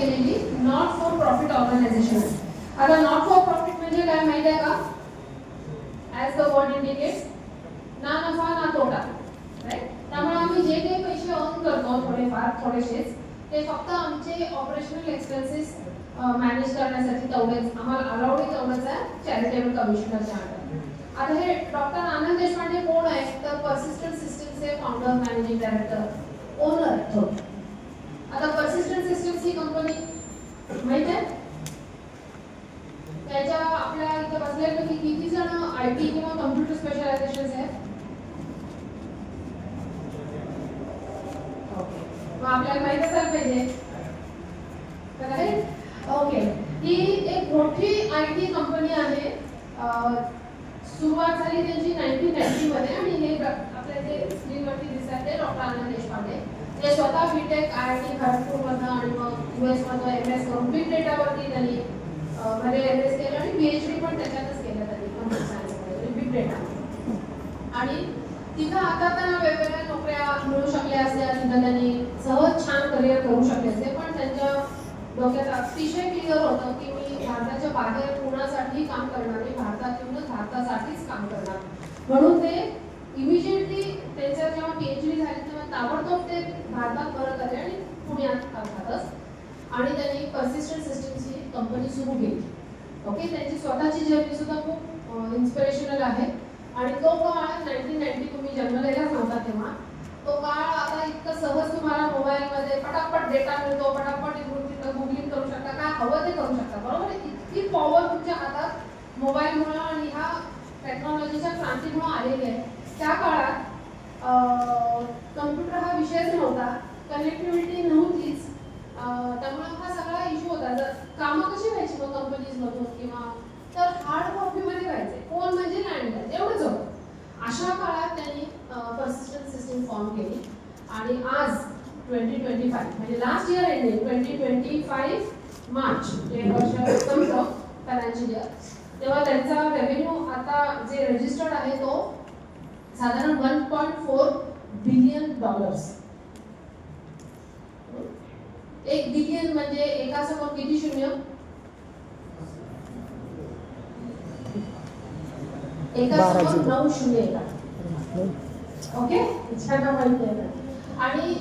केलेली not for profit organisation. आता not for profit म्हणजे काय माहिती आहे का? ॲज द वर्ड इंडिकेट्स, ना नफा ना तोटा, राईट. त्यामुळे आम्ही जे काही पैसे अर्न करतो थोडेफार थोडेसेच, ते फक्त आमचे ऑपरेशनल एक्सपेन्सेस मॅनेज करण्यासाठी तेवढेच आम्हाला अलाउड आहे, तेवढंच आहे चॅरिटेबल कमिशनरच्या अंडर. आता हे डॉक्टर आनंद देशपांडे कोण आहे? तर पर्सिस्टंट सिस्टम्सचे फाउंडर, मॅनेजिंग डायरेक्टर, ओनर आहेत. आता पर्सिस्टंट सिस्टम्स ही कंपनी माहित आहे? त्याच्या आपल्या इथे बसलेले किती जण आयटी किंवा कम्प्युटर स्पेशलायझेशन आहेत? मग आपल्याला माहित असायला पाहिजे, राईट? ओके. ही एक मोठी आयटी कंपनी आहे. सुरुवात झाली त्यांची 1990 मध्ये आणि हे आपल्या जे स्क्रीनवरती दिसतात ते डॉक्टर आनंद देशपांडे, ते स्वतः बीटेक IIT खडगपूरमधनं आणि मग US मधनं MS करून बिग डेटावरती त्यांनी मध्ये MS केलं आणि PhD पण त्याच्यातच केलं त्यांनी, कम्प्युटर सायन्समध्ये बिग डेटा. आणि तिथं आता त्यांना वेगवेगळ्या नोकऱ्या मिळू शकल्या असत्या, तिथं त्यांनी सहज छान करिअर करू शकले असते, पण त्यांच्या डोक्यात अतिशय क्लिअर होतं की मी भारताच्या बाहेर कोणासाठी काम करणार नाही, भारतात येऊनच भारतासाठीच काम करणार. म्हणून ते इमिजिएटली त्यांच्या जेव्हा PhD झाली तेव्हा ताबडतोब ते भारतात परत आले आणि पुण्यात अर्थातच, आणि त्यांनी पर्सिस्टंट सिस्टम्सची कंपनी सुरू केली. ओके. त्यांची स्वतःची जर्नी सुद्धा खूप इन्स्पिरेशनल आहे. आणि तो काळ 1990 तुम्ही जन्मलेलाच नव्हता तेव्हा, तो काळ आता इतकं सहज तुम्हाला मोबाईलमध्ये पटापट डेटा मिळतो, पटापट गुगलिंग करू शकता, काय हवं ते करू शकता, बरोबर. इतकी पॉवर तुमच्या हातात मोबाईलमुळे आणि ह्या टेक्नॉलॉजीच्या क्रांतीमुळे आलेली आहे. त्या काळात कम्प्युटर हा विषयच नव्हता, कनेक्टिव्हिटी नव्हतीच, त्यामुळे हा सगळा इश्यू होता. जर कामं कशी व्हायची मग कंपनीजमधून, किंवा तर हार्ड कॉपीमध्ये व्हायचे, फोन म्हणजे लँडलाईन, एवढंच होतं. अशा काळात त्यांनी पर्सिस्टंट सिस्टम फॉर्म केली आणि आज 2025 म्हणजे लास्ट इयर एंडिंग 2025 मार्च जे वर्ष संपलं फायनान्शियल इयर, तेव्हा त्यांचा रेव्हेन्यू आता जे रजिस्टर्ड आहे तो साधारण $1.4 बिलियन. 1 बिलियन म्हणजे एकासमोर किती शून्य? एकासमोर 9 शून्य येतात. ओके. छान माहिती आहे. आणि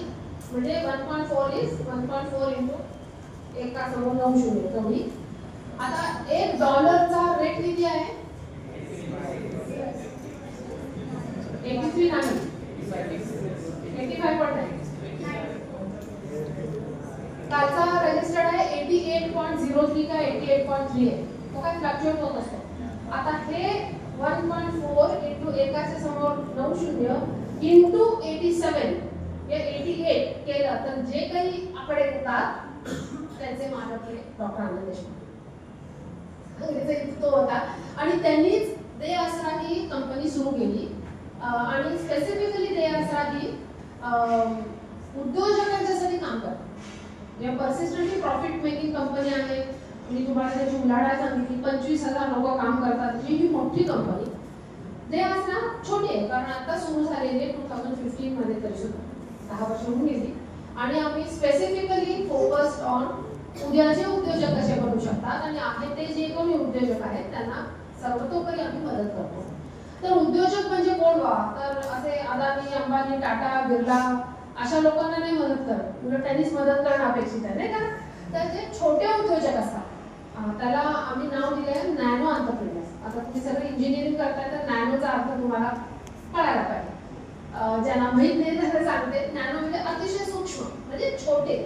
म्हणजे 1.4 इज 1.4 इंटू एकासमोर 9 शून्य तेवढी. आता $1चा रेट किती आहे? 83 नाही, 85.9. कालचा रजिस्टर्ड आहे 88.03 का 88.3 आहे, तो काय फ्लक्च्युएट होत असतो. आता हे 1.4 इंटू एकाच्या समोर 9 शून्य इंटू 87 हे 88 केलं तर जे काही आकडे येतात त्यांचे मालक हे डॉक्टर आनंद देशपांडे तो होता. आणि त्यांनीच दे आसरा ही कंपनी सुरू केली. आणि स्पेसिफिकली दे आसरा ही उद्योजकांच्यासाठी काम करतात. या पर्सिस्टंटली प्रॉफिट मेकिंग कंपनी आहे. मी तुम्हाला त्याची उलाढाल सांगितली, 25,000 लोक काम करतात, ही मोठी कंपनी. दे आसरा छोटी आहे कारण आता सुरू झालेली आहे 2015 मध्ये, तरी सुद्धा 10 वर्ष होऊन गेली. आणि आम्ही स्पेसिफिकली फोकस्ड ऑन उद्याचे उद्योजक कसे बनू शकतात आणि आहे ते जे कोणी उद्योजक आहेत त्यांना सर्वतोपरी आम्ही मदत करतो. तर उद्योजक म्हणजे कोण व्हा? तर असे अदानी, अंबानी, टाटा, बिर्ला अशा लोकांना नाही मदत करत, उलट त्यांनीच मदत करणं अपेक्षित आहे, नाही का? तर जे छोटे उद्योजक असतात त्याला आम्ही नाव दिले आहे नॅनो एंटरप्रेन्योर्स. आता तुम्ही सगळे इंजिनिअरिंग करताय तर नॅनोचा अर्थ तुम्हाला कळायला पाहिजे. ज्यांना माहीत नाही त्याला सांगते, नॅनो म्हणजे अतिशय सूक्ष्म, म्हणजे छोटे.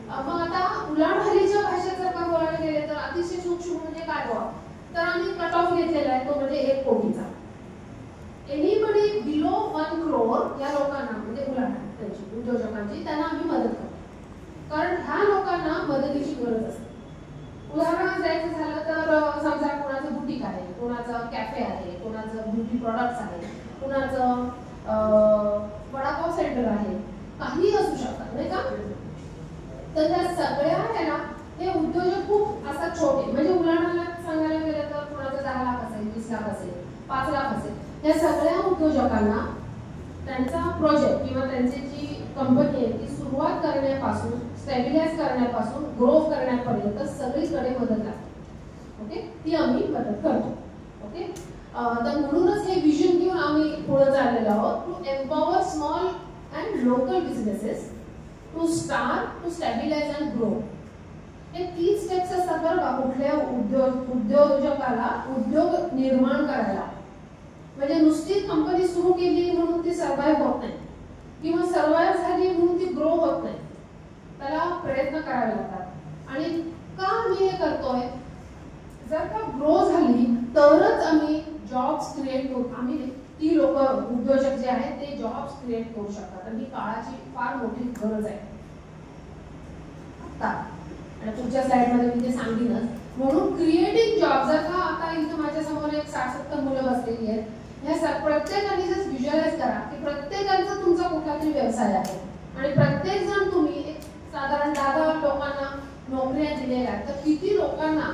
मग आता उलाढालीच्या भाषेत जर का बोलायला गेले तर अतिशय सूक्ष्म म्हणजे काय व्हावं, तर आम्ही कट ऑफ घेतलेला आहे तो म्हणजे 1 कोटीचा. एनीबडी बिलो 1 crore या लोकांना म्हणजे उलाढाल त्यांची उद्योजकांची त्यांना आम्ही मदत करतो, कारण ह्या लोकांना मदतीची गरज असते. उदाहरण द्यायचं झालं तर समजा कोणाचं बुटीक आहे, कोणाचं कॅफे आहे, कोणाचं ब्युटी प्रॉडक्ट्स आहे, कोणाचं वडापाव सेंटर आहे, काही असू शकतात, नाही का? तर त्या सगळ्या ह्याला हे उद्योजक खूप असतात छोटे, म्हणजे उदाहरणाला सांगायला गेलं तर कोणाचं 10 लाख असेल, 20 लाख असेल, 5 लाख असेल, या सगळ्या उद्योजकांना त्यांचा प्रोजेक्ट किंवा त्यांची जी कंपनी आहे ती सुरुवात करण्यापासून स्टॅबिलाइज करण्यापासून ग्रो करण्यापर्यंत सगळीकडे मदत लागते. ओके, ती आम्ही मदत करतो. ओके, तर म्हणूनच हे विजन घेऊन आम्ही पुढे चाललेलो आहोत. To empower small and local businesses to start, to stabilise and grow. हे 3 स्टेप्स असतात बरं का कुठल्या उद्योजकाला उद्योग निर्माण करायला. म्हणजे नुसती कंपनी सुरू केली म्हणून ती सर्व्हाइव्ह होत नाही किंवा सर्व्हाइव्ह झाली म्हणून ती ग्रो होत नाही. त्याला प्रयत्न करावे लागतात. आणि का आम्ही हे करतोय, जर का ग्रो झाली तरच आम्ही जॉब्स क्रिएट करू. आम्ही ती लोक उद्योजक जे आहेत ते जॉब्स क्रिएट करू शकतात. आणि ही काळाची फार मोठी गरज आहे आता. आणि पुढच्या स्लाइडमध्ये मी ते सांगेनच. म्हणून क्रिएटिंग जॉब, जर का आता इथं माझ्या समोर एक 60-70 मुलं बसलेली आहेत, ह्या प्रत्येकाने जर व्हिज्युअलाइज करा की प्रत्येकाचा तुमचा कुठला तरी व्यवसाय आहे आणि प्रत्येक जण तुम्ही साधारण 10 लोकांना नोकऱ्या दिलेल्या आहेत, तर किती लोकांना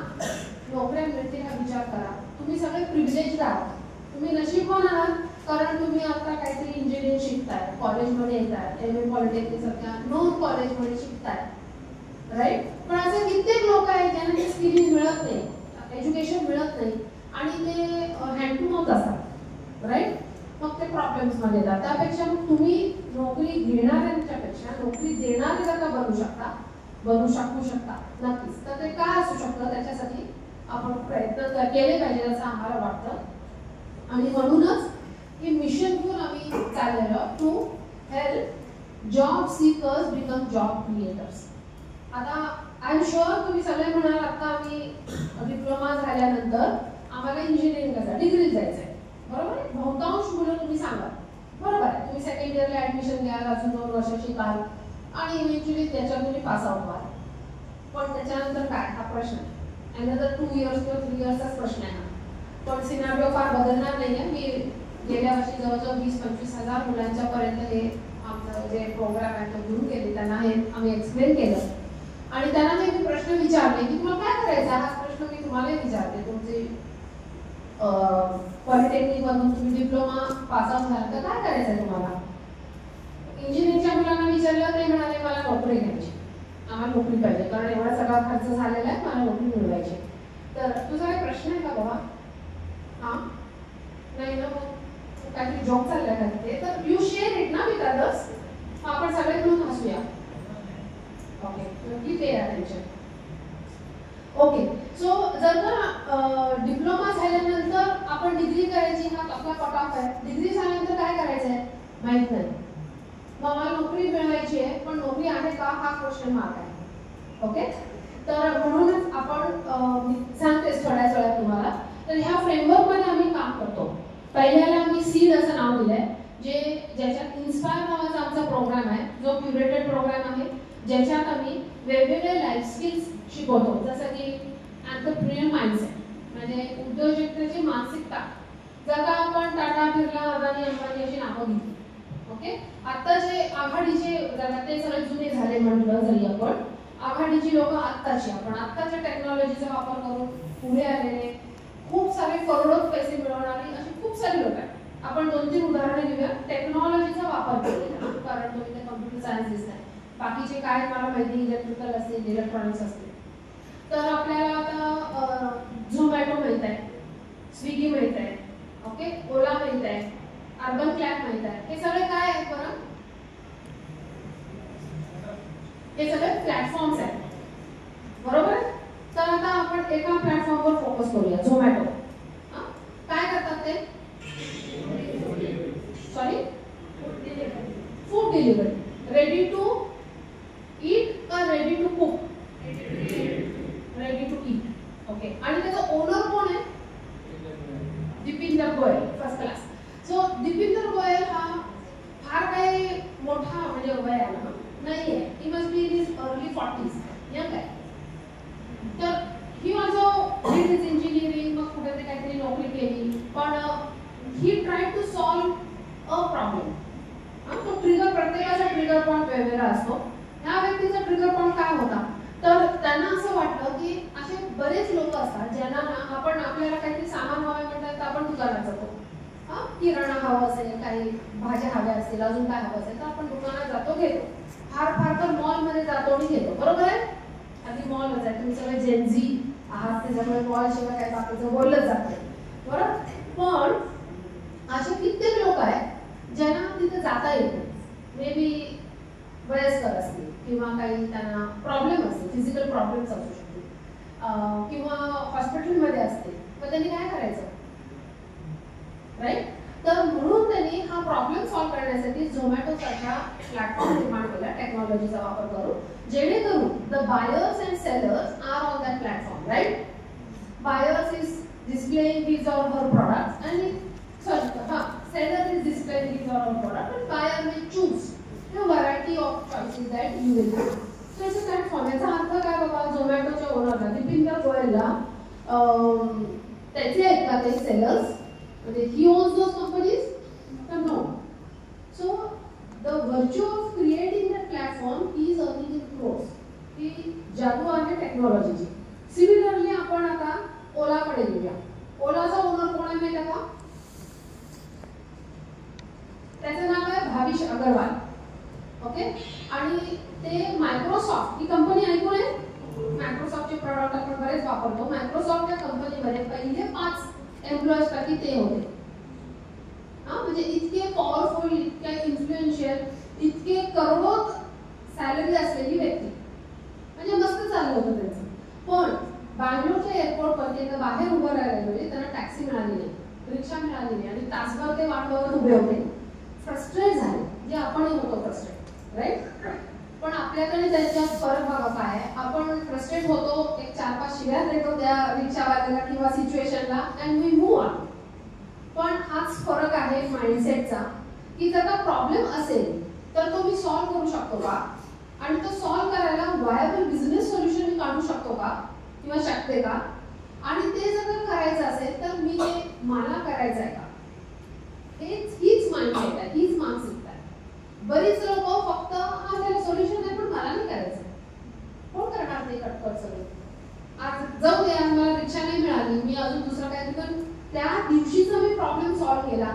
नोकऱ्या मिळतील हा विचार करा. तुम्ही सगळे प्रिव्हिलेज आहात, तुम्ही नशीबवान आहात, कारण तुम्ही आता काहीतरी इंजिनिअरिंग शिकताय, कॉलेजमध्ये येताय, एमए पॉलिटेक्निक सारख्या नॉन कॉलेजमध्ये शिकताय, राईट. पण असे कित्येक लोक आहेत ज्यांना ते स्किलिंग मिळत नाही, एज्युकेशन मिळत नाही आणि ते हँड टू माउथ असतात, राईट. मग ते प्रॉब्लेम्स मध्ये येतात. त्यापेक्षा मग तुम्ही नोकरी घेणाऱ्यांच्या पेक्षा नोकरी देणारे जर का बनू शकू शकता नक्कीच. तर ते काय असू शकतं, त्याच्यासाठी आपण प्रयत्न केले पाहिजे असं आम्हाला वाटतं. आणि म्हणूनच हे मिशन घेऊन आम्ही चाललेलो to help job seekers become job creators. आता आय एम शुअर तुम्ही सगळे म्हणाल आता आम्ही डिप्लोमा झाल्यानंतर आम्हाला इंजिनिअरिंगचा डिग्री जायचं आहे, बरोबर आहे. बहुतांश मुलं तुम्ही सांगा, बरोबर आहे. तुम्ही सेकंड इयरला ऍडमिशन घ्याल, अजून 2 वर्ष शिकाल आणि इव्हेंच्युअली त्याच्यात तुम्ही पास आउट व्हाल. पण त्याच्यानंतर काय हा प्रश्न आहे. अनदर 2 इयर्स किंवा 3 इयर्सचाच प्रश्न आहे. पण सिनारिओ फार बदलणार नाही आहे. मी गेल्या वर्षी जवळजवळ 20-25 हजार मुलांच्या पर्यंत हे आमचं जे प्रोग्राम आहे तो घेऊन गेले, त्यांना हे आम्ही एक्सप्लेन केलं आणि त्यांना मी प्रश्न विचारले की तुम्हाला काय करायचं. हा प्रश्न मी तुम्हाला विचारते. तुमचे पॉलिटेक्निक मधून तुम्ही डिप्लोमा पास आउट झाला तर काय करायचं तुम्हाला. इंजिनिअरिंगच्या मुलांना विचारलं, ते म्हणाले मला नोकरी घ्यायची, आम्हाला नोकरी पाहिजे, कारण एवढा सगळा खर्च झालेला आहे, मला नोकरी मिळवायची. तर तुझा काही प्रश्न आहे का बाबा. हा नाही ना, मग काहीतरी जॉब चाललाय का तिथे, तर यू शेअर इट ना विथ अदर्स. आपण सगळे मिळून हसूया. Okay, please pay attention. Okay, so जर का डिप्लोमा झाल्यानंतर आपण डिग्री करायची, हा आपला कट ऑफ आहे. डिग्री झाल्यानंतर काय करायचं आहे माहित नाही. मग मला नोकरी मिळवायची आहे, पण नोकरी आहे का हा क्वेश्चन मार्क आहे. ओके, तर म्हणूनच आपण सांगतेच थोड्याच वेळात तुम्हाला. तर ह्या फ्रेमवर्कमध्ये आम्ही काम करतो. पहिल्याला आम्ही सीड असं नाव दिलंय, ज्याच्यात इन्स्पायर नावाचा आमचा प्रोग्राम आहे, जो क्युरेटेड प्रोग्राम आहे, ज्याच्यात आम्ही वेगवेगळे लाईफ स्किल्स शिकवतो. जसं की एंटरप्रेन्योर माइंडसेट, म्हणजे उद्योजकतेची मानसिकता. जर का आपण टाटा, बिर्ला, अदानी, अंबानी अशी नावं घेतली, ओके, आता जे आघाडीचे ते सगळे जुने झाले म्हटलं जरी आपण, आघाडीची लोक आत्ताची, आपण आत्ताच्या टेक्नॉलॉजीचा वापर करून पुढे आलेले खूप सारे करोडोत पैसे मिळवणारी अशी खूप सारी लोक आहेत. आपण 2-3 उदाहरणे घेऊया. टेक्नॉलॉजीचा वापर केलेला, कारण तुम्ही ते कम्प्युटर सायन्स दिसताय, बाकीचे काय मला माहिती, इलेक्ट्रिकल असतील, इलेक्ट्रॉनिक्स असतील. तर आपल्याला आता झोमॅटो माहित आहे, स्विगी माहित आहे, ओके, ओला माहित आहे, अर्बन क्लॅब माहित आहे. हे सगळे काय आहेत बरं, हे सगळे प्लॅटफॉर्म्स आहेत, बरोबर. तर आता आपण एका प्लॅटफॉर्मवर फोकस करूया. झोमॅटो काय करतात ते, sorry, food delivery. Ready to eat का ready to cook, ready to eat. Okay, आणि त्याचा ओनर कोण आहे, Deepinder Goyal, first class. So Deepinder Goyal हा फार काही मोठा म्हणजे वय आला नाहीये. He must be in his early 40s, young आहे. तर he also did his engineering, मग कुठे काहीतरी नोकरी केली, पण he try to solve a problem. तो ट्रिगर, प्रत्येकाचा ट्रिगर पॉइंट वेगवेगळा असतो. ह्या व्यक्तीचा ट्रिगर पॉइंट काय होता, तर त्यांना असं वाटलं की असे बरेच लोक असतात ज्यांना आपण आपल्याला काहीतरी सामान हवं म्हणतात तर आपण दुकानात जातो. किराणा हवं असेल, काही भाज्या हव्या असतील, अजून काय हवं असेल तर आपण दुकानात जातो, घेतो. फार फार तर मॉलमध्ये जातो आणि घेतो, बरोबर आहे? आधी मॉलच आहे, तुम्ही सगळे जेनझी आहात त्याच्यामुळे मॉल शिवाय काय बाकीचं बोललंच जात नाही, बरोबर? पण असे कित्येक लोक आहेत ज्यांना तिथे जाता येत नाही, मे बी वयस्कर असतील किंवा काही त्यांना प्रॉब्लेम असतील, फिजिकल प्रॉब्लेम्स असू शकतील किंवा हॉस्पिटलमध्ये असतील, मग त्यांनी काय करायचं, राईट? तर म्हणून त्यांनी हा प्रॉब्लेम सॉल्व्ह करण्यासाठी झोमॅटो सारखा प्लॅटफॉर्म निर्माण केला टेक्नॉलॉजीचा वापर करून, जेणेकरून the buyers and sellers are on that platform, right? Buyers is displaying his or her products and seller is displaying his or her product and buyer may choose a variety of choices that you will do. So it's a platform. याचा अर्थ काय बाबा, झोमॅटोच्या ओनरला दीपिंदर गोयलला त्याचे आहेत का ते sellers, म्हणजे he owns those companies? No. So the virtue of creating that platform is earning in crores. ही जादू आहे टेक्नॉलॉजीची. सिमिलरली आपण आता ओलाकडे येऊया. ओलाचा ओनर कोण आहे माहिती का? त्याचं नाव आहे भाविश अग्रवाल. ओके, आणि ते मायक्रोसॉफ्ट ही कंपनी ऐकून आहे? मायक्रोसॉफ्टचे प्रोडक्ट आपण बरेच वापरतो. मायक्रोसॉफ्ट या कंपनीमध्ये पहिले 5 एम्प्लॉईज पैकी ते होते. म्हणजे इतके पॉवरफुल, इतके इन्फ्लुएन्शियल, इतके करोडो सॅलरी असलेली व्यक्ती, म्हणजे मस्त चाललं होतं त्यांचं. पण बँगलोरच्या एअरपोर्टवरती एकदा बाहेर उभं राहिलं म्हणजे त्यांना टॅक्सी मिळाली नाही, रिक्षा मिळाली नाही आणि तासभर ते वाट बघत उभे होते. फ्रस्ट्रेट झाले, जे आपणही होतो फ्रस्ट्रेट, राईट? पण आपल्याकडे त्याच्यात फरक बघा काय आहे. आपण फ्रस्ट्रेट होतो, एक 4-5 शिव्या देतो त्या रिक्षावाल्याला किंवा सिच्युएशनला अँड वी मूव्ह ऑन. पण हाच फरक आहे माइंडसेटचा, की जर का प्रॉब्लेम असेल तर तो मी सॉल्व्ह करू शकतो का, आणि तो सॉल्व्ह करायला वायबल बिझनेस सोल्युशन मी काढू शकतो का किंवा शकते का, आणि ते जर करायचं असेल तर मी ते मला करायचं आहे का, हीच माइंडसेट आहे, हीच मानसिकता आहे. बरीच लोक फक्त हा त्याला सोल्युशन आहे पण मला नाही करायचं, कोण करणार ते कटकट सगळं. आज जाऊ दे, आज मला रिक्षा नाही मिळाली, मी अजून दुसरं काय, पण त्या दिवशीचा मी प्रॉब्लेम सॉल्व्ह केला,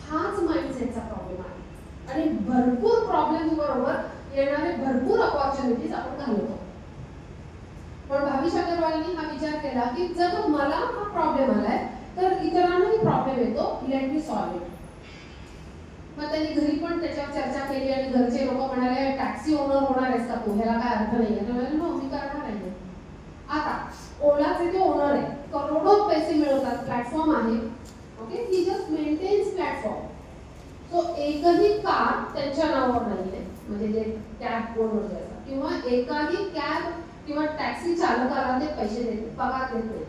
हाच माइंडसेटचा प्रॉब्लेम आहे. आणि भरपूर प्रॉब्लेम बरोबर येणारे भरपूर अपॉर्च्युनिटीज आपण घालवतो. पण भाविश अग्रवालनी हा विचार केला की जर मला हा प्रॉब्लेम आलाय तर इतरांनाही प्रॉब्लेम येतो, लेट मी सॉल्व्ह इट. मग त्यांनी घरी पण त्याच्यावर चर्चा केली आणि घरचे लोक म्हणाले टॅक्सी ओनर होणार आहेस का तू, ह्याला काय अर्थ नाहीये. तर म्हणाले नो, मी करणार नाही. आता ओलाचे ते ओनर आहे, करोडो पैसे मिळवतात, प्लॅटफॉर्म आहे. ओके, ही जस्ट मेंटेन्स प्लॅटफॉर्म. सो एकही कार त्यांच्या नावावर नाहीये, म्हणजे जे कॅब ओनर जे असतात, किंवा एकाही कॅब किंवा टॅक्सी चालकाला ते पैसे देते, पगार देत नाही.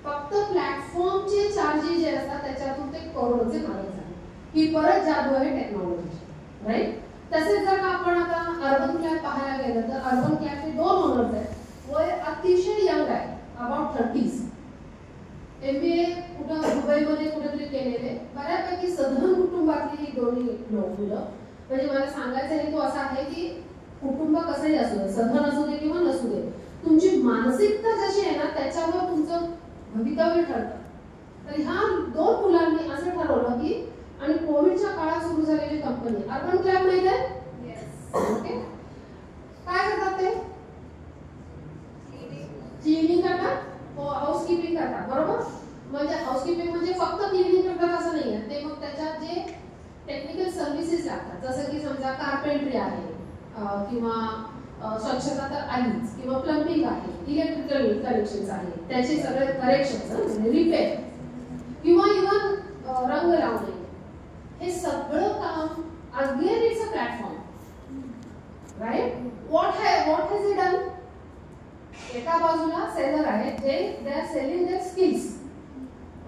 फक्त प्लॅटफॉर्मचे चार्जेस जे असतात त्याच्यातून ते करोडचे मालक झाले. ही परत जादू आहे टेक्नॉलॉजीची, राईट? तसेच जर आपण आता अर्बन क्लॅब पाहायला गेलं तर अर्बन क्लॅबचे 2 ओनर्स आहेत, वय अतिशय यंग आहे, अबाउट 30s. MBA कुठं दुबईमध्ये कुठेतरी केलेले, बऱ्यापैकी सधन कुटुंबातली ही दोन्ही मुलं. म्हणजे मला सांगायचा हेतू असा आहे की कुटुंब कसंही असू दे, सधन असू दे किंवा नसू दे, तुमची मानसिकता जशी आहे ना त्याच्यावर तुमचं भवितव्य ठरतं. तर ह्या 2 मुलांनी असं ठरवलं की, आणि कोविडच्या काळात सुरू झालेली कंपनी अर्बन क्लॅब माहिती आहे? ओके, काय करतात ते? क्लिनिंग करतात, हाऊसकीपिंग करतात, बरोबर? म्हणजे हाऊसकीपिंग म्हणजे फक्त क्लिनिंग करतात असं नाही आहे. ते मग त्याच्यात जे टेक्निकल सर्व्हिसेस लागतात, जसं की समजा कार्पेंट्री आहे किंवा स्वच्छता तर आलीच, किंवा प्लंबिंग आहे, इलेक्ट्रिकल कनेक्शन्स आहे, त्याचे सगळे करेक्शन्स म्हणजे रिपेअर, किंवा इव्हन रंग लावणे, हे सगळं काम again it's a platform, right? What has it done? एका बाजूला सेलर आहे जे they are selling their skills.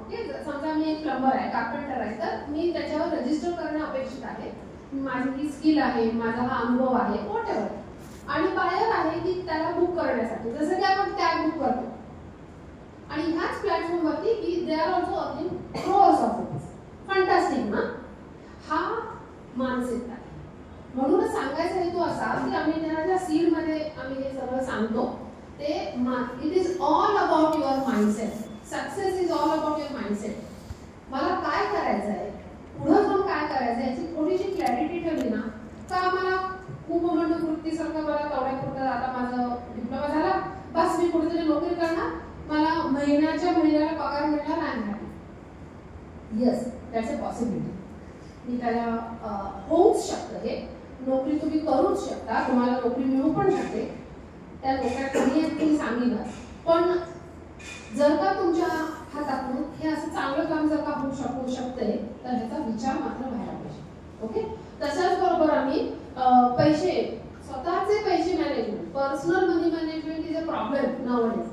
Okay, समजा मी एक प्लंबर आहे, कार्पेंटर आहे, तर मी त्याच्यावर रजिस्टर करणे अपेक्षित आहे, माझी ही स्किल आहे, माझा हा अनुभव आहे, व्हॉट एव्हर. आणि बायर आहे की त्याला बुक करण्यासाठी, जसं की आपण कॅब बुक करतो, आणि ह्याच प्लॅटफॉर्मवरती की they are also earning crores of rupees. Fantastic ना? हा मानसिकता आहे. म्हणूनच सांगायचा हेतू असा की आम्ही त्यांच्या सीडमध्ये आम्ही हे सगळं सांगतो, ते it is all about your mindset. Success is all about your mindset. मला काय करायचं आहे, पुढे जाऊन काय करायचं याची थोडीशी क्लॅरिटी ठेवली ना, तर आम्हाला कुमंडूक वृत्तीसारखं मला तेवढ्यापुरतं आता माझं डिप्लोमा झाला बस मी कुठेतरी नोकरी करणार मला महिन्याला पगार मिळणार आहे येस दॅट्स अ पॉसिबिलिटी मी त्याला होऊच शकतं हे नोकरी तुम्ही करूच शकता तुम्हाला नोकरी मिळू पण शकते त्या नोकऱ्या कमी आहेत मी सांगेनच पण जर का तुमच्या हातातून हे असं चांगलं काम जर का होऊ शकते तर ह्याचा विचार मात्र व्हायला पाहिजे ओके तशाच बरोबर आम्ही पैसे स्वतःचे पैसे management personal money management is a problem nowadays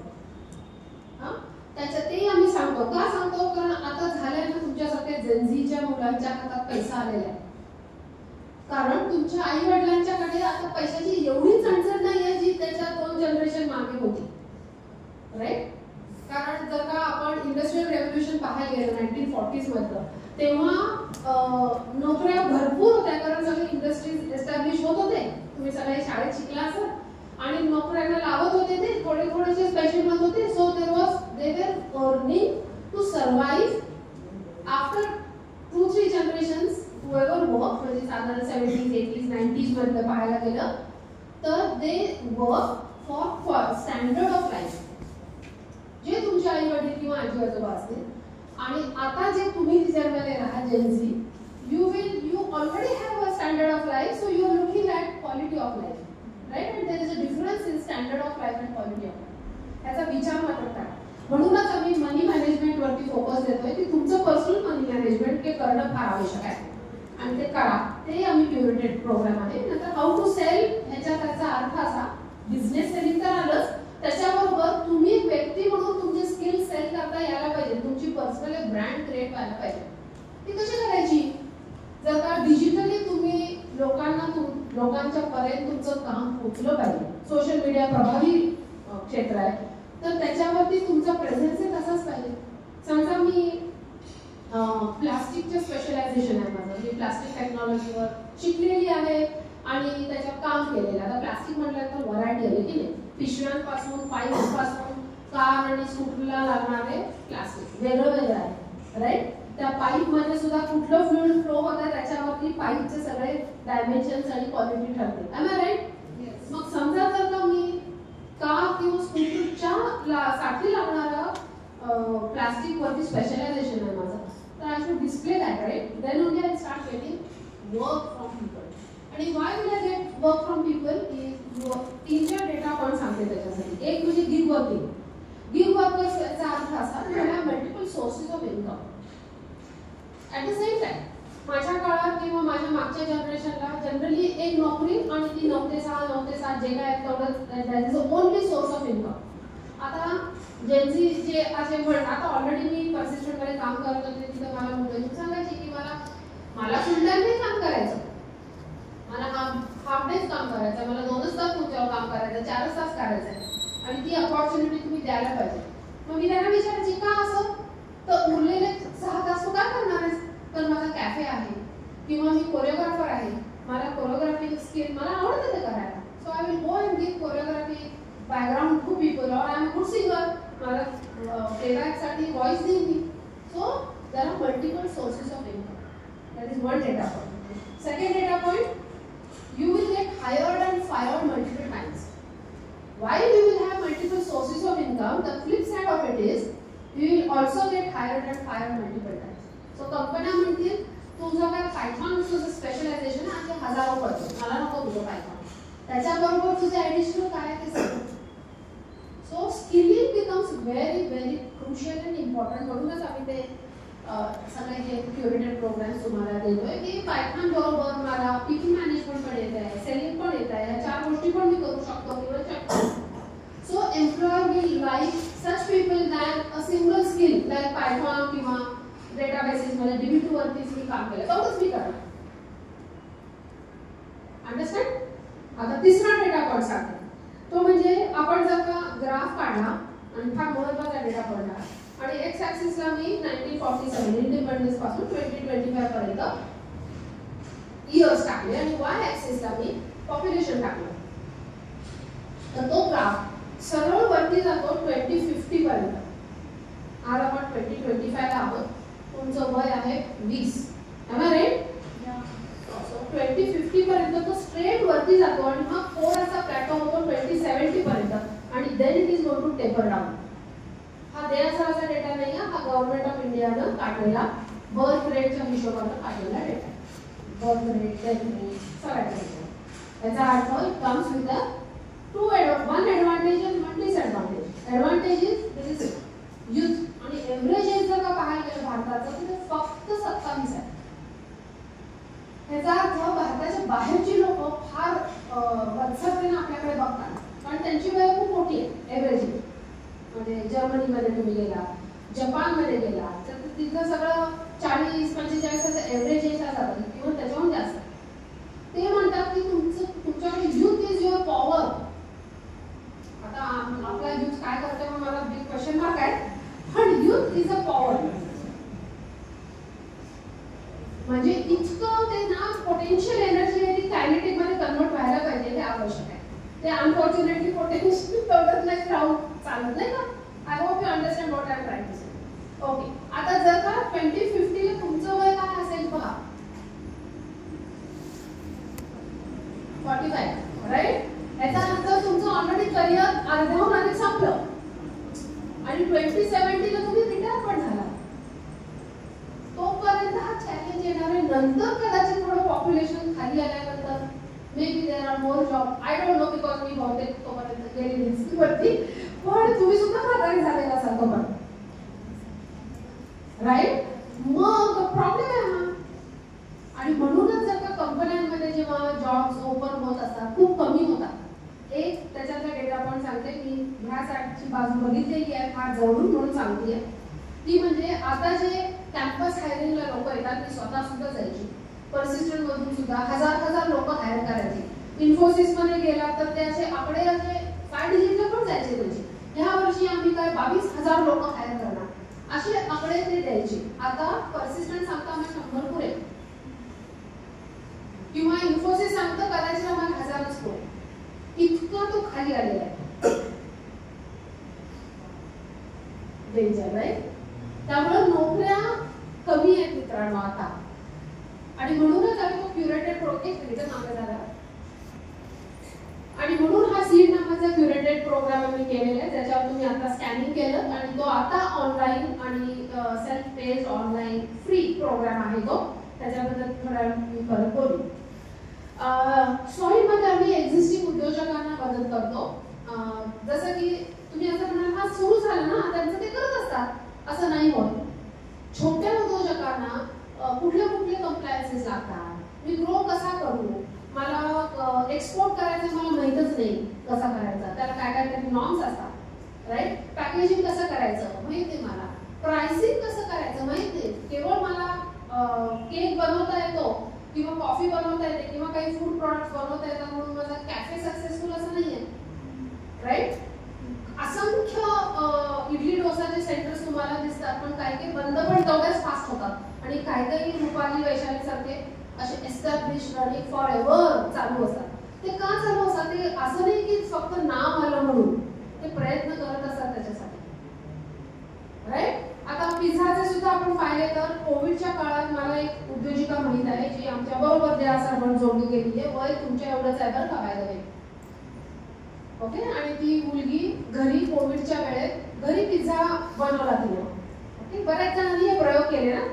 त्याच्यात ते आम्ही सांगतो का सांगतो कारण आता झालंय ना तुमच्यासारख्या जेनझीच्या मुलांच्या हातात पैसा आलेला आहे कारण तुमच्या आई वडिलांच्याकडे आता पैशाची एवढी चणचण नाहीये जी त्याच्या 2 जनरेशन मागे होती राईट कारण जर का आपण इंडस्ट्रियल रेव्होल्युशन पाहायला गेलं 1940s मधलं तेव्हा नोकऱ्या भरपूर होत्या कारण सगळे इंडस्ट्रीज एस्टॅब्लिश होत होते तुम्ही सगळे शाळेत शिकला असाल आणि नोकऱ्यांना लावत होते ते थोडेसे पैसे मिळत होते so there was they were earning to survive after 2-3 generations whoever work म्हणजे साधारण 70s 80s 90s मध्ये पाहायला गेलं तर they work for standard of life जे तुमचे आई वडील किंवा आजी आजोबा असतील आणि आता जे तुम्ही जन्मले आहात Gen Z you already have a standard of life so you are looking at quality of life right and there is a difference in standard of life and quality of life याचा विचार मात्र करा म्हणूनच आम्ही मनी मॅनेजमेंट वरती focus देतोय की तुमचं पर्सनल मनी मॅनेजमेंट हे करणं फार आवश्यक आहे आणि ते करा ते आम्ही क्युरेटेड प्रोग्राम आहे नंतर हाऊ टू सेल ह्याचा त्याचा अर्थ असा बिझनेस सेलिंग तर आलंच त्याच्याबरोबर तुम्ही व्यक्ती म्हणून तुमचे स्किल सेल करता यायला पाहिजे तुमची पर्सनल ब्रँड क्रिएट व्हायला पाहिजे ती कशी करायची जर का डिजिटली तुम्ही लोकांच्या पर्यंत तुमचं काम पोहोचलं पाहिजे सोशल मीडिया प्रभावी क्षेत्र आहे तर त्याच्यावरती तुमचा प्रेझेन्स तसाच पाहिजे समजा मी प्लास्टिकचे स्पेशलायझेशन आहे माझं मी प्लास्टिक टेक्नॉलॉजीवर शिकलेली आहे आणि त्याच्यात काम केलेलं आता प्लास्टिक म्हटल्यानंतर व्हरायटी आहे की नाही पिशव्यांपासून पाईप्सपासून कार आणि स्कूटरला लागणारे प्लास्टिक वेगळं आहे राईट त्या पाईप मध्ये सुद्धा कुठलं फ्लुइड फ्लो होतं त्याच्यावरती पाईपचे सगळे डायमेन्शन्स आणि क्वालिटी ठरते am I right मग समजा जर का मी कार किंवा स्कूटरच्या साठी लागणारं प्लास्टिक वरती स्पेशलायझेशन आहे माझं तर I should display that right then only I start getting work from people आणि why will I get work from people की 3-4 डेटा पॉईंट सांगते त्याच्यासाठी एक म्हणजे गिग वर्कर्स याचा अर्थ असा की मला multiple sources of income at the same time माझ्या काळात किंवा माझ्या मागच्या जनरेशनला जनरली एक नोकरी आणि ती 9 ते 6 जे काय तेवढंच that is only source of income आता जेनझी जे असे आता ऑलरेडी मी पर्सिस्टंटमध्ये काम करत होते तिथं मला मुलं सांगायची की मला फुल टाइम नाही काम करायचं मला हाफ डेज काम करायचं मला 2च तास तुमच्यावर काम करायचं 4च तास करायचं आणि ती अपॉर्च्युनिटी तुम्ही द्यायला पाहिजे मग मी त्यांना विचारायची का असं तर उरलेले 6 तास तू काय करणार आहेस तर माझा कॅफे आहे किंवा मी कोरिओग्राफर आहे मला कोरिओग्राफी स्किल मला आवडतं ते करायला so I will go and give choreography background to people और आय एम गुड सिंगर मला प्लेबॅकसाठी व्हॉइस देईन मी so there are multiple sources of income that is one data point second data point you will get hired and fired multiple times while you will have multiple sources of income the flip side of it is you will also get hired and fired multiple times so कंपन्या म्हणतील तुझं काय Python तुझं specialisation आहे ते हजारो पडतो मला नको तुझं पायथॉन त्याच्याबरोबर तुझं ॲडिशनल काय ते सगळं so skilling becomes very very crucial and important म्हणूनच आम्ही ते सगळे हे क्युरेटेड प्रोग्राम्स तुम्हाला देतोय की पायथॉन बरोबर मला पीपल मॅनेजमेंट पण येत आहे सेलिंग पण येत आहे ह्या 4 गोष्टी पण मी करू शकतो किंवा शकतो so employer will like such people than a single skill like Python किंवा डेटाबेसेस मध्ये DB2 वरतीच मी काम केलं तेवढंच मी करणार अंडरस्टँड आता तिसरा डेटा पॉईंट सांगते तो म्हणजे आपण जर का ग्राफ काढला आणि फार महत्त्वाचा डेटा पॉईंट आहे आणि एक्स ॲक्सिसला मी 1947 इंडिपेंडन्स पासून 2025 पर्यंत इयर्स टाकले आणि वाय ॲक्सिसला मी पॉप्युलेशन टाकलं तर तो ग्राफ सरळ वरती जातो 2050 पर्यंत आज आपण 2025 ला आहोत तुमचं वय आहे 20 am I right 2050 पर्यंत तो स्ट्रेट वरती जातो आणि मग थोडासा प्लॅटो होतो 2070 पर्यंत आणि then it is going to taper down. हा देशाचा डेटा नाही, हा गव्हर्नमेंट ऑफ इंडियानं काढलेला बर्थ रेटच्या हिशोबाने काढलेला data. Birth rate, death rate सगळ्याचा. याचा अर्थ it comes with one advantage आणि one disadvantage. Advantage is youth आणि एव्हरेज एज जर का पाहायला गेलं भारताचं तर ते फक्त 27 आहे. याचा अर्थ भारताच्या बाहेरची लोक फार वत्सरतेने आपल्याकडे बघतात कारण त्यांची वय खूप मोठी आहे एव्हरेज. म्हणजे जर्मनीमध्ये तुम्ही गेला, जपानमध्ये गेला तर तिथं सगळं 40-45 असं एव्हरेज एज जातं किंवा त्याच्याहून जास्त. ते म्हणतात की तुमच्याकडे यूथ इज युअर पॉवर. आता आपला यूथ काय करतोय मग मला बिग क्वेश्चन मार्क आहे, पण यूथ इज अ पॉवर. म्हणजे इतकं ते ना पोटेन्शियल एनर्जी आहे ती कायनेटिक मध्ये कन्वर्ट व्हायला पाहिजे, हे आवश्यक आहे. ते अनफॉर्च्युनेटली पोटेन्शियल तेवढंच नाही राहून चालत नाही का. I hope you understand what I am trying to say. Okay, आता जर का 2050 ला तुमचं वय काय असेल पहा, 45, राईट. याचा अर्थ तुमचं ऑलरेडी करिअर अर्ध्याहून अधिक संपलं आणि 2070 ला तुम्ही रिटायर पण झाला. तोपर्यंत हा चॅलेंज येणार आहे. नंतर कदाचित थोडं पॉप्युलेशन खाली आल्यानंतर maybe there are more job. I don't know because मी बहुतेक तोपर्यंत गेली रिस्कवरती, पण तुम्ही सुद्धा म्हातारी झालेला असाल तोपर्यंत, राईट. मग प्रॉब्लेम आहे हा. आणि म्हणूनच जर का कंपन्यांमध्ये जेव्हा जॉब्स ओपन होत असतात खूप कमी होतात. एक त्याच्यातला डेटा पण सांगते मी, ह्या साईडची बाजू बघितलेली आहे फार जवळून म्हणून सांगते आहे ती. म्हणजे आता जे कॅम्पस हायरिंगला लोक येतात मी स्वतः सुद्धा जायची, पर्सिस्टंट मधून सुद्धा हजार लोक हायर करायचे. इन्फोसिस मध्ये गेला तर ते असे आकडे असे 5 डिजिटला पण जायचे त्यांचे. ह्या वर्षी आम्ही काय 22,000 लोक हायर करणार असे आकडे ते द्यायचे. आता पर्सिस्टंट सांगता आम्ही 100 पुरे किंवा इन्फोसिस सांगतं कदाचित आम्हाला 1000च पुरे. इतका तो खाली आलेला आहे. Danger, right. त्यामुळे नोकऱ्या कमी आहेत मित्रांनो आता. आणि म्हणूनच आम्ही तो क्युरेटेड प्रोग्राम मागे झाला आणि म्हणून हा सीड नावाचा क्युरेटेड प्रोग्राम आम्ही केलेला आहे ज्याच्यावर तुम्ही आता स्कॅनिंग केलं आणि तो आता ऑनलाईन आणि self paid online free program आहे तो. त्याच्याबद्दल थोड्या मी परत बोलू. सॉइल मध्ये आम्ही एक्झिस्टिंग उद्योजकांना मदत करतो. जसं की तुम्ही असं म्हणाल हा सुरू झालं ना त्यांचं ते करत असतात असं नाही होत. छोट्या उद्योजकांना कुठले कंप्लायन्सेस लागतात, मी ग्रो कसा करू, मला एक्सपोर्ट करायचं मला माहीतच नाही कसा करायचा, त्याला काय काय तरी नॉर्म्स असतात, राईट. पॅकेजिंग कसं करायचं माहिती आहे मला, प्राइसिंग कसं करायचं माहिती आहे. केवळ मला केक बनवता येतो किंवा कॉफी बनवता येते किंवा काही फूड प्रॉडक्ट्स बनवता येतात म्हणून माझा कॅफे सक्सेसफुल असं नाहीये, राईट. असंख्य इडली डोसाचे सेंटर्स तुम्हाला दिसतात पण काही बंद पण तेवढेच फास्ट होतात आणि काही रुपाली वैशाली सारखे असे एस्टॅब्लिश रनिंग फॉर एव्हर चालू असतात. ते का चालू असतात ते असं नाही की फक्त नाव आलं म्हणून, ते प्रयत्न करत असतात त्याच्यासाठी, राईट. आता पिझ्झाचे सुद्धा आपण पाहिले तर कोविडच्या काळात मला एक उद्योजिका माहित आहे जी आमच्या बरोबर द्या सर्वांना जोडली गेली आहे. वय तुमच्या एवढंच आहे बरं का बाय द वे, ओके. आणि ती मुलगी घरी कोविडच्या वेळेत घरी पिझ्झा बनवला तिने, ओके. बऱ्याच जणांनी हे प्रयोग केले ना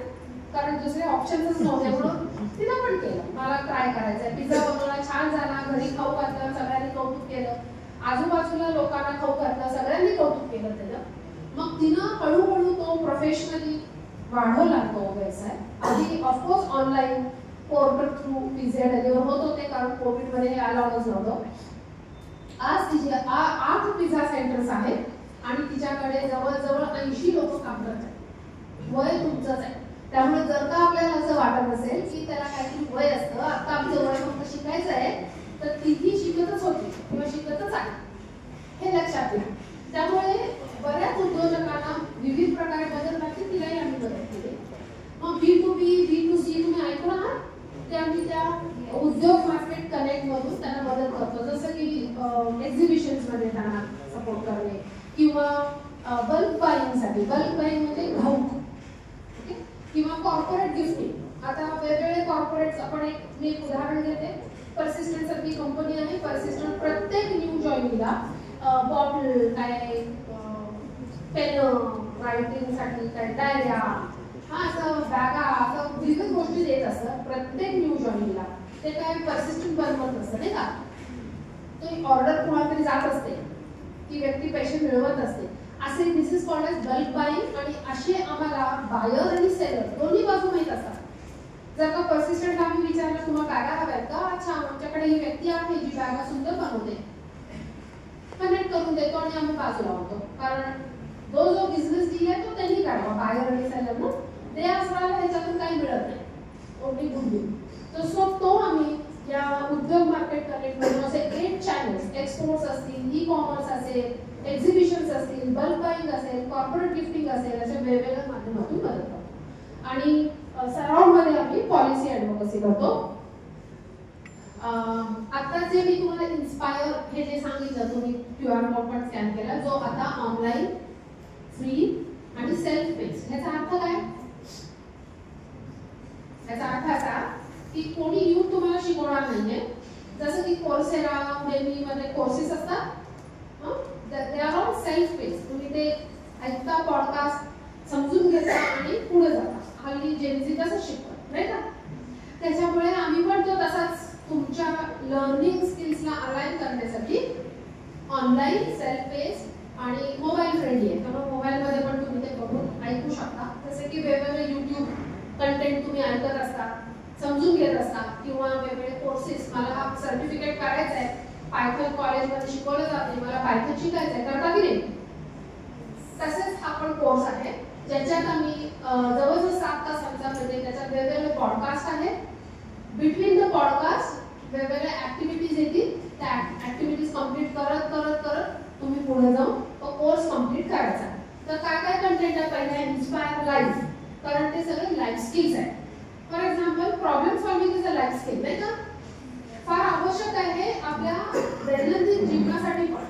कारण दुसरे ऑप्शन्सच नव्हते म्हणून तिनं पण केलं. मला ट्राय करायचंय, पिझ्झा बनवला, छान झाला, घरी खाऊ घातलं, सगळ्यांनी कौतुक केलं, आजूबाजूला लोकांना खाऊ घातलं, सगळ्यांनी कौतुक केलं त्याचं. मग तिनं हळूहळू तो प्रोफेशनली वाढवला तो व्यवसाय. आधी of course online portal through pizza deliver होत होते कारण कोविडमध्ये हे अलाउडच नव्हतं. आज तिचे 8 पिझ्झा सेंटर्स आहेत आणि तिच्याकडे जवळजवळ 80 लोक काम करतात. वय तुमचंच आहे. त्यामुळे जर का आपल्याला असं वाटत असेल की त्याला काहीतरी वय असतं, आता आमचं वय फक्त शिकायचं आहे, तर तिथे शिकतच होती किंवा शिकतच आहे हे लक्षात घ्या. त्यामुळे बऱ्याच उद्योजकांना विविध प्रकारे मदत लागते, तिलाही आम्ही मदत केली. मग B2B, B2C तुम्ही ऐकून आहात ते आम्ही त्या उद्योग मार्केट कनेक्ट मधून त्यांना मदत करतो. जसं की एक्झिबिशन्स मध्ये त्यांना सपोर्ट करणे किंवा बल्क बाईंगसाठी, बल्क बाईंग म्हणजे घाऊक, किंवा कॉर्पोरेट गिफ्टिंग. आता वेगवेगळे कॉर्पोरेट्स, मी एक उदाहरण घेते. पर्सिस्टंट सारखी कंपनी आहे. पर्सिस्टंट प्रत्येक न्यू जॉईनिंगला बॉटल, काय पेन, रायटिंगसाठी काय डायऱ्या, असं बॅगा, असं विविध गोष्टी देत असतात प्रत्येक न्यू जॉईनिंगला. ते काय पर्सिस्टंट बनवत असतं नाही का. ती ऑर्डर कुणाला तरी जात असते, ती व्यक्ती पैसे मिळवत असते. असे this is called as bulk buying. आणि असे आम्हाला बायर आणि सेलर दोन्ही बाजू माहीत असतात. जर का पर्सिस्टंट आम्ही विचारलं तुम्हाला बॅगा हव्यात का, अच्छा आमच्याकडे ही व्यक्ती आहे जी बॅगा सुंदर बनवते, कनेक्ट करून देतो आणि आम्ही बाजूला होतो. कारण जो बिझनेस डील आहे तो त्यांनी काढवा, बायर आणि सेलर. ते असणार ह्याच्यातून काही मिळत नाही, ओनली गुडविल. तो आम्ही या उद्योग मार्केट कनेक्ट म्हणून असे 8 चॅनल्स, एक्सपोर्ट्स असतील, ई कॉमर्स असेल, एक्झिबिशन्स असतील, बल्क बाईंग असेल, कॉर्पोरेट गिफ्टिंग असेल, अशा वेगवेगळ्या माध्यमातून मदत करतो. आणि सराउंडमध्ये आम्ही पॉलिसी ॲडव्होकसी करतो. आता जे मी तुम्हाला इन्स्पायर हे जे सांगितलं, तुम्ही QR कोड पण स्कॅन केला, जो आता ऑनलाईन, फ्री आणि सेल्फ पेस. ह्याचा अर्थ काय? याचा अर्थ असा की कोणी येऊन तुम्हाला शिकवणार नाहीये. जसं की कोर्सेरा, उडेमी मध्ये कोर्सेस असतात, दे आर ऑल सेल्फ पेस. तुम्ही ते ऐकता, पॉडकास्ट समजून घेता आणि पुढे जाता. हल्ली जेनझी तसंच शिकतात नाही का. त्याच्यामुळे आम्ही पण तो तसाच तुमच्या लर्निंग स्किल्सला अलाइन करण्यासाठी ऑनलाईन, सेल्फ पेस आणि मोबाईल फ्रेंडली आहे. त्यामुळे मोबाईलमध्ये पण तुम्ही ते बघून ऐकू शकता. जसे की वेगवेगळे YouTube कंटेंट तुम्ही ऐकत असता, समजून घेत असता, किंवा वेगवेगळे कोर्सेस. मला सर्टिफिकेट काढायचं आहे, पायथन कॉलेजमध्ये शिकवलं जाते, मला पायथन शिकायचं आहे, करता की नाही. तसेच हा पण कोर्स आहे ज्याच्यात आम्ही जवळजवळ 7 तासांचा, म्हणजे त्याच्यात वेगवेगळे पॉडकास्ट आहेत. बिटवीन द पॉडकास्ट वेगवेगळ्या ऍक्टिव्हिटीज येतील. त्या ऍक्टिव्हिटीज कम्प्लीट करत करत करत तुम्ही पुढे जाऊन तो कोर्स कम्प्लीट करायचा. तर काय काय कंटेंट आहे? पहिला इन्स्पायर लाईफ, कारण ते सगळे लाईफ स्किल्स आहेत. For example problem solving is a life skill नाही का. फार आवश्यक आहे आपल्या दैनंदिन जीवनासाठी पण.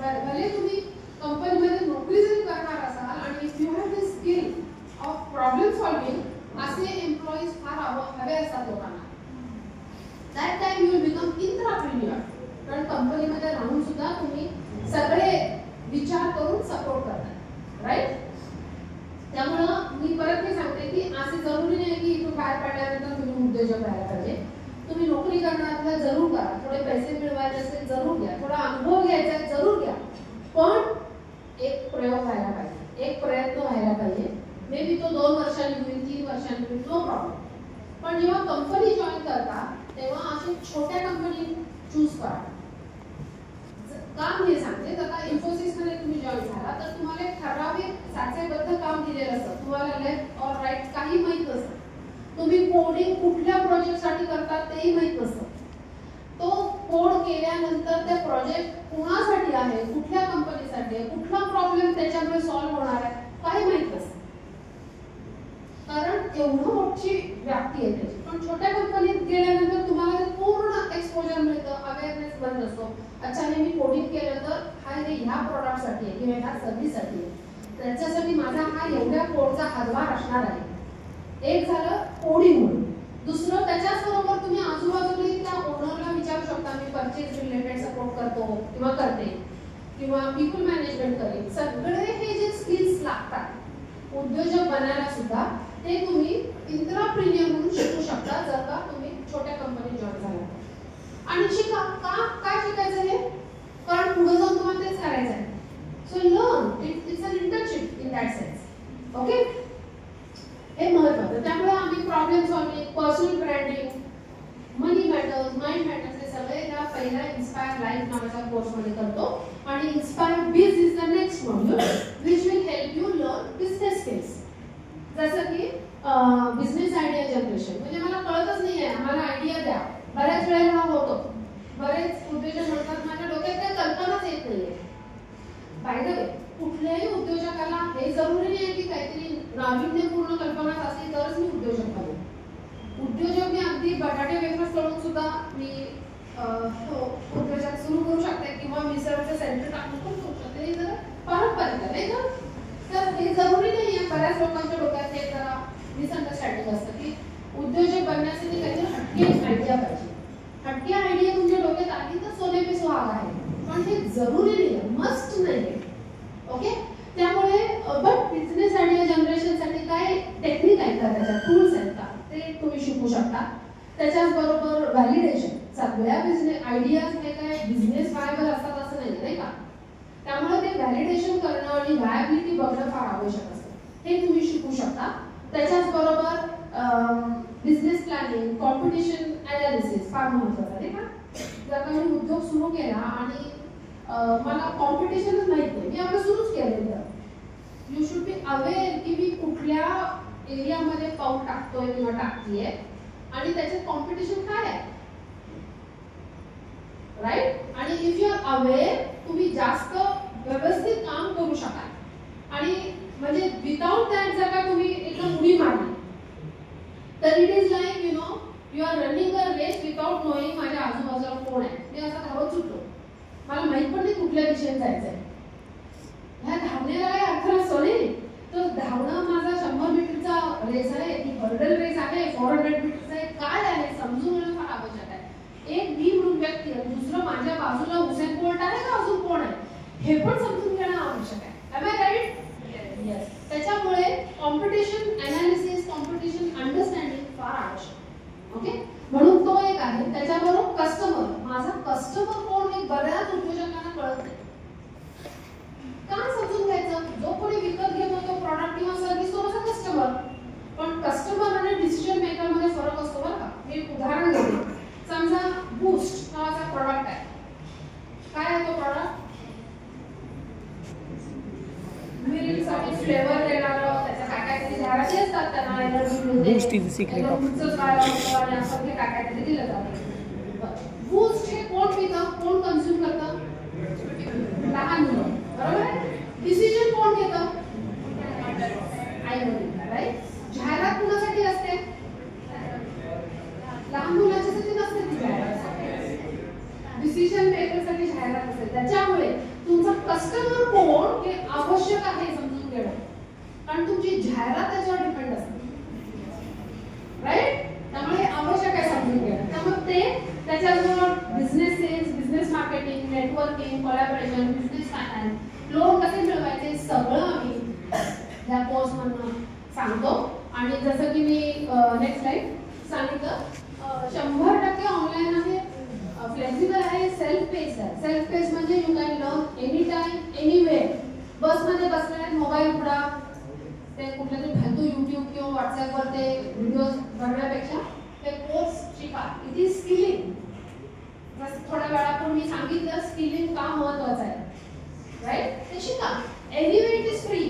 भले तुम्ही कंपनीमध्ये नोकरी जरी करणार असाल आणि if you have this skill of problem solving, असे एम्प्लॉईज फार हवे असतात लोकांना. That time you will become intrapreneur. कारण कंपनीमध्ये राहून सुद्धा तुम्ही सगळे विचार करून सपोर्ट करतात, राईट. त्यामुळं मी परत हे सांगते की असे जरुरी नाही की इथून बाहेर पडल्यानंतर तुम्ही उद्योजक व्हायला पाहिजे. तुम्ही नोकरी करणार जरूर करा, थोडे पैसे मिळवायचे असेल जरूर घ्या, थोडा अनुभव घ्यायचा आहे जरूर घ्या, पण एक प्रयोग व्हायला पाहिजे, एक प्रयत्न व्हायला पाहिजे. मे बी तो 2 वर्षांनी होईल, 3 वर्षांनी होईल, नो प्रॉब्लेम. पण जेव्हा कंपनी जॉईन करता तेव्हा असे छोट्या कंपनी चूज करा. काम हे सांगते, जर का इन्फोसिसमध्ये तुम्ही जॉईन झाला तर तुम्हाला एक ठराविक साचेबद्ध काम दिलेलं असतं. तुम्हाला लेफ्ट और राईट काही माहीत नसतं. तुम्ही कोडिंग कुठल्या प्रोजेक्टसाठी करतात तेही माहीत नसतं. तो कोड केल्यानंतर ते प्रोजेक्ट कुणासाठी आहे, कुठल्या कंपनीसाठी आहे, कुठला प्रॉब्लेम त्याच्यामुळे सॉल्व्ह होणार आहे, काही माहीत नसतं. कारण एवढं मोठी व्याप्ती आहे त्याची. पण छोट्या कंपनीत गेल्यानंतर तुम्हाला ते पूर्ण एक्सपोजर मिळतं, अवेअरनेस बनत असतो. अच्छा मी कोडिंग केलं तर हा ह्या प्रॉडक्टसाठी आहे किंवा ह्या सर्व्हिससाठी आहे, त्याच्यासाठी माझा हा एवढ्या कोडचा हातभार असणार आहे. एक झालं कोडिंग म्हणून. दुसरं त्याच्याचबरोबर तुम्ही आजूबाजूला त्या ओनरला विचारू शकता, मी परचेज रिलेटेड सपोर्ट करतो किंवा करते, किंवा पीपल मॅनेजमेंट करेन. सगळे हे जे स्किल्स लागतात उद्योजक बनायला सुद्धा, ते तुम्ही इंट्राप्रेन्युअर म्हणून शिकू शकता जर का तुम्ही छोट्या कंपनीत जॉईन झाला. आणि शिका. काय शिकायचं हे? कारण पुढे जाऊन तुम्हाला तेच करायचं आहे. So learn, it's an internship in that sense. Okay, हे महत्त्वाचं. त्यामुळे आम्ही problem solving, personal branding, money matters, mind matters हे सगळे या पहिल्या इन्स्पायर लाईफ नावाच्या कोर्समध्ये करतो. आणि inspire बिझ is the next module which will help you learn business skills. जसं की बिझनेस आयडिया जनरेशन. म्हणजे मला कळतच नाही आहे, मला आयडिया द्या. बऱ्याच वेळेला होतो, बरेच उद्योजक म्हणतात माझ्या डोक्यात काही कल्पनाच येत नाहीये. बाय द वे, कुठल्याही उद्योजकाला हे जरुरी नाही की काहीतरी नाविन्यपूर्ण कल्पना असली तरच मी उद्योजक बने. उद्योजक मी अगदी बटाटे वेफर्स तळून सुद्धा मी उद्योजक सुरू करू शकते, किंवा मिसळचं सेंटर टाकून पण करू शकते. हे जरा पारंपरिक आहे नाही का. तर हे जरुरी नाही आहे. बऱ्याच लोकांच्या डोक्यात हे जरा मिसअंडरस्टँडिंग असतं की उद्योजक बनण्यासाठी काहीतरी हटके आयडिया पाहिजे. हटके आयडिया तुमच्या डोक्यात आली तर सोने पे सुहागा आहे, पण हे जरुरी नाही, मस्ट नाही. ओके, त्यामुळे बट बिझनेस आयडिया जनरेशनसाठी काय टेक्निक आहेत का, त्याच्या टूल्स आहेत का, ते तुम्ही शिकू शकता. त्याच्याच बरोबर व्हॅलिडेशन. सगळ्या बिझनेस आयडियाज हे काय बिझनेस व्हायबल असतात असं नाही का. त्यामुळे ते व्हॅलिडेशन करणं आणि व्हायबिलिटी बघणं फार आवश्यक असतं, हे तुम्ही शिकू शकता. त्याच्याच बरोबर बिझनेस प्लॅनिंग, कॉम्पिटिशन अनालिसिस फार महत्त्वाचं आहे का. जर का मी उद्योग सुरू केला आणि मला कॉम्पिटिशनच माहित नाही, मी आपलं सुरूच केलं, तर यू शुड बी अवेअर की मी कुठल्या एरियामध्ये पाऊल टाकतोय किंवा टाकतीये आणि त्याच्यात कॉम्पिटिशन काय आहे, राईट. आणि इफ यू आर अवेअर तुम्ही जास्त व्यवस्थित काम करू शकाल. आणि म्हणजे विदाउट दॅट जर का तुम्ही एकदम उडी मारली तर it is like you are running a race without knowing माझ्या आजूबाजूला कोण आहे. मी असा धावत सुटलो, मला माहित पण नाही कुठल्या दिशेने जायचंय. ह्या धावण्याला काही अर्थ नसतो नाही. तर धावणं माझा 100 मीटरचा रेस आहे की हर्डल रेस आहे, 400 मीटरचा आहे, काय आहे समजून घेणं फार आवश्यक आहे. एक मी म्हणून व्यक्ती आहे, दुसरं माझ्या बाजूला हुसेन बोल्ट आहे का अजून कोण आहे हे पण समजून घेणं आवश्यक आहे. Am I right? Yes. त्याच्यामुळे कॉम्पिटिशन अनालिसिस, कॉम्पिटिशन अंडरस्टँडिंग फार आवश्यक. ओके, म्हणून तो एक आहे. त्याच्याबरोबर कस्टमर, माझा कस्टमर कोण हे बऱ्याच उद्योजकांना कळत नाही. का समजून घ्यायचं, जो कोणी विकत घेतो तो प्रॉडक्ट किंवा सर्व्हिस तो माझा कस्टमर. पण कस्टमर आणि डिसिजन मेकर मध्ये फरक असतो बरं का. मी एक उदाहरण देते. समजा बूस्ट नावाचा प्रॉडक्ट आहे. काय आहे तो प्रॉडक्ट, मिल्कसाठी फ्लेवर देणारं, त्याच्या काय काय तरी जाहिराती असतात, त्यांना एनर्जी मिळते, boost is the secret of आणि असं काय काय तरी दिलं जातं. बूस्ट हे कोण पितं, कोण कन्झ्युम करतं, लहान मुलं, बरोबर आहे. डिसिजन कोण घेतं, आई वडील, राईट. जाहिरात कुणासाठी असते, लहान मुलांच्यासाठी नसते ती जाहिरात, डिसिजन मेकरसाठी जाहिरात असते. त्याच्यामुळे तुमचा कस्टमर कोण हे आवश्यक आहे समजून घेणं, कारण तुमची जाहिरात त्याच्यावर डिपेंड असते, राईट. त्यामुळे आवश्यक आहे समजून घेणं. त्यामुळे ते त्याच्याबरोबर business sales, business marketing, networking, collaboration, business finance, loan कसे मिळवायचे सगळं आम्ही या कोर्स मधून सांगतो. आणि जसं की मी नेक्स्ट स्लाइड सांगितलं, 100% ऑनलाईन आहे, फ्लेक्सिबल आहे, सेल्फ पेस आहे. सेल्फ पेस म्हणजे you can learn any time anywhere. बसमध्ये बसलाय, मोबाईल उघडा, ते कुठल्या तरी फालतू युट्यूब किंवा व्हॉट्सअपवर ते व्हिडिओज बघण्यापेक्षा ते कोर्स शिका. It is skilling. थोड्या वेळापूर्वी मी सांगितलं स्किलिंग का महत्वाचं आहे, राईट. ते शिका. Anyway it is free.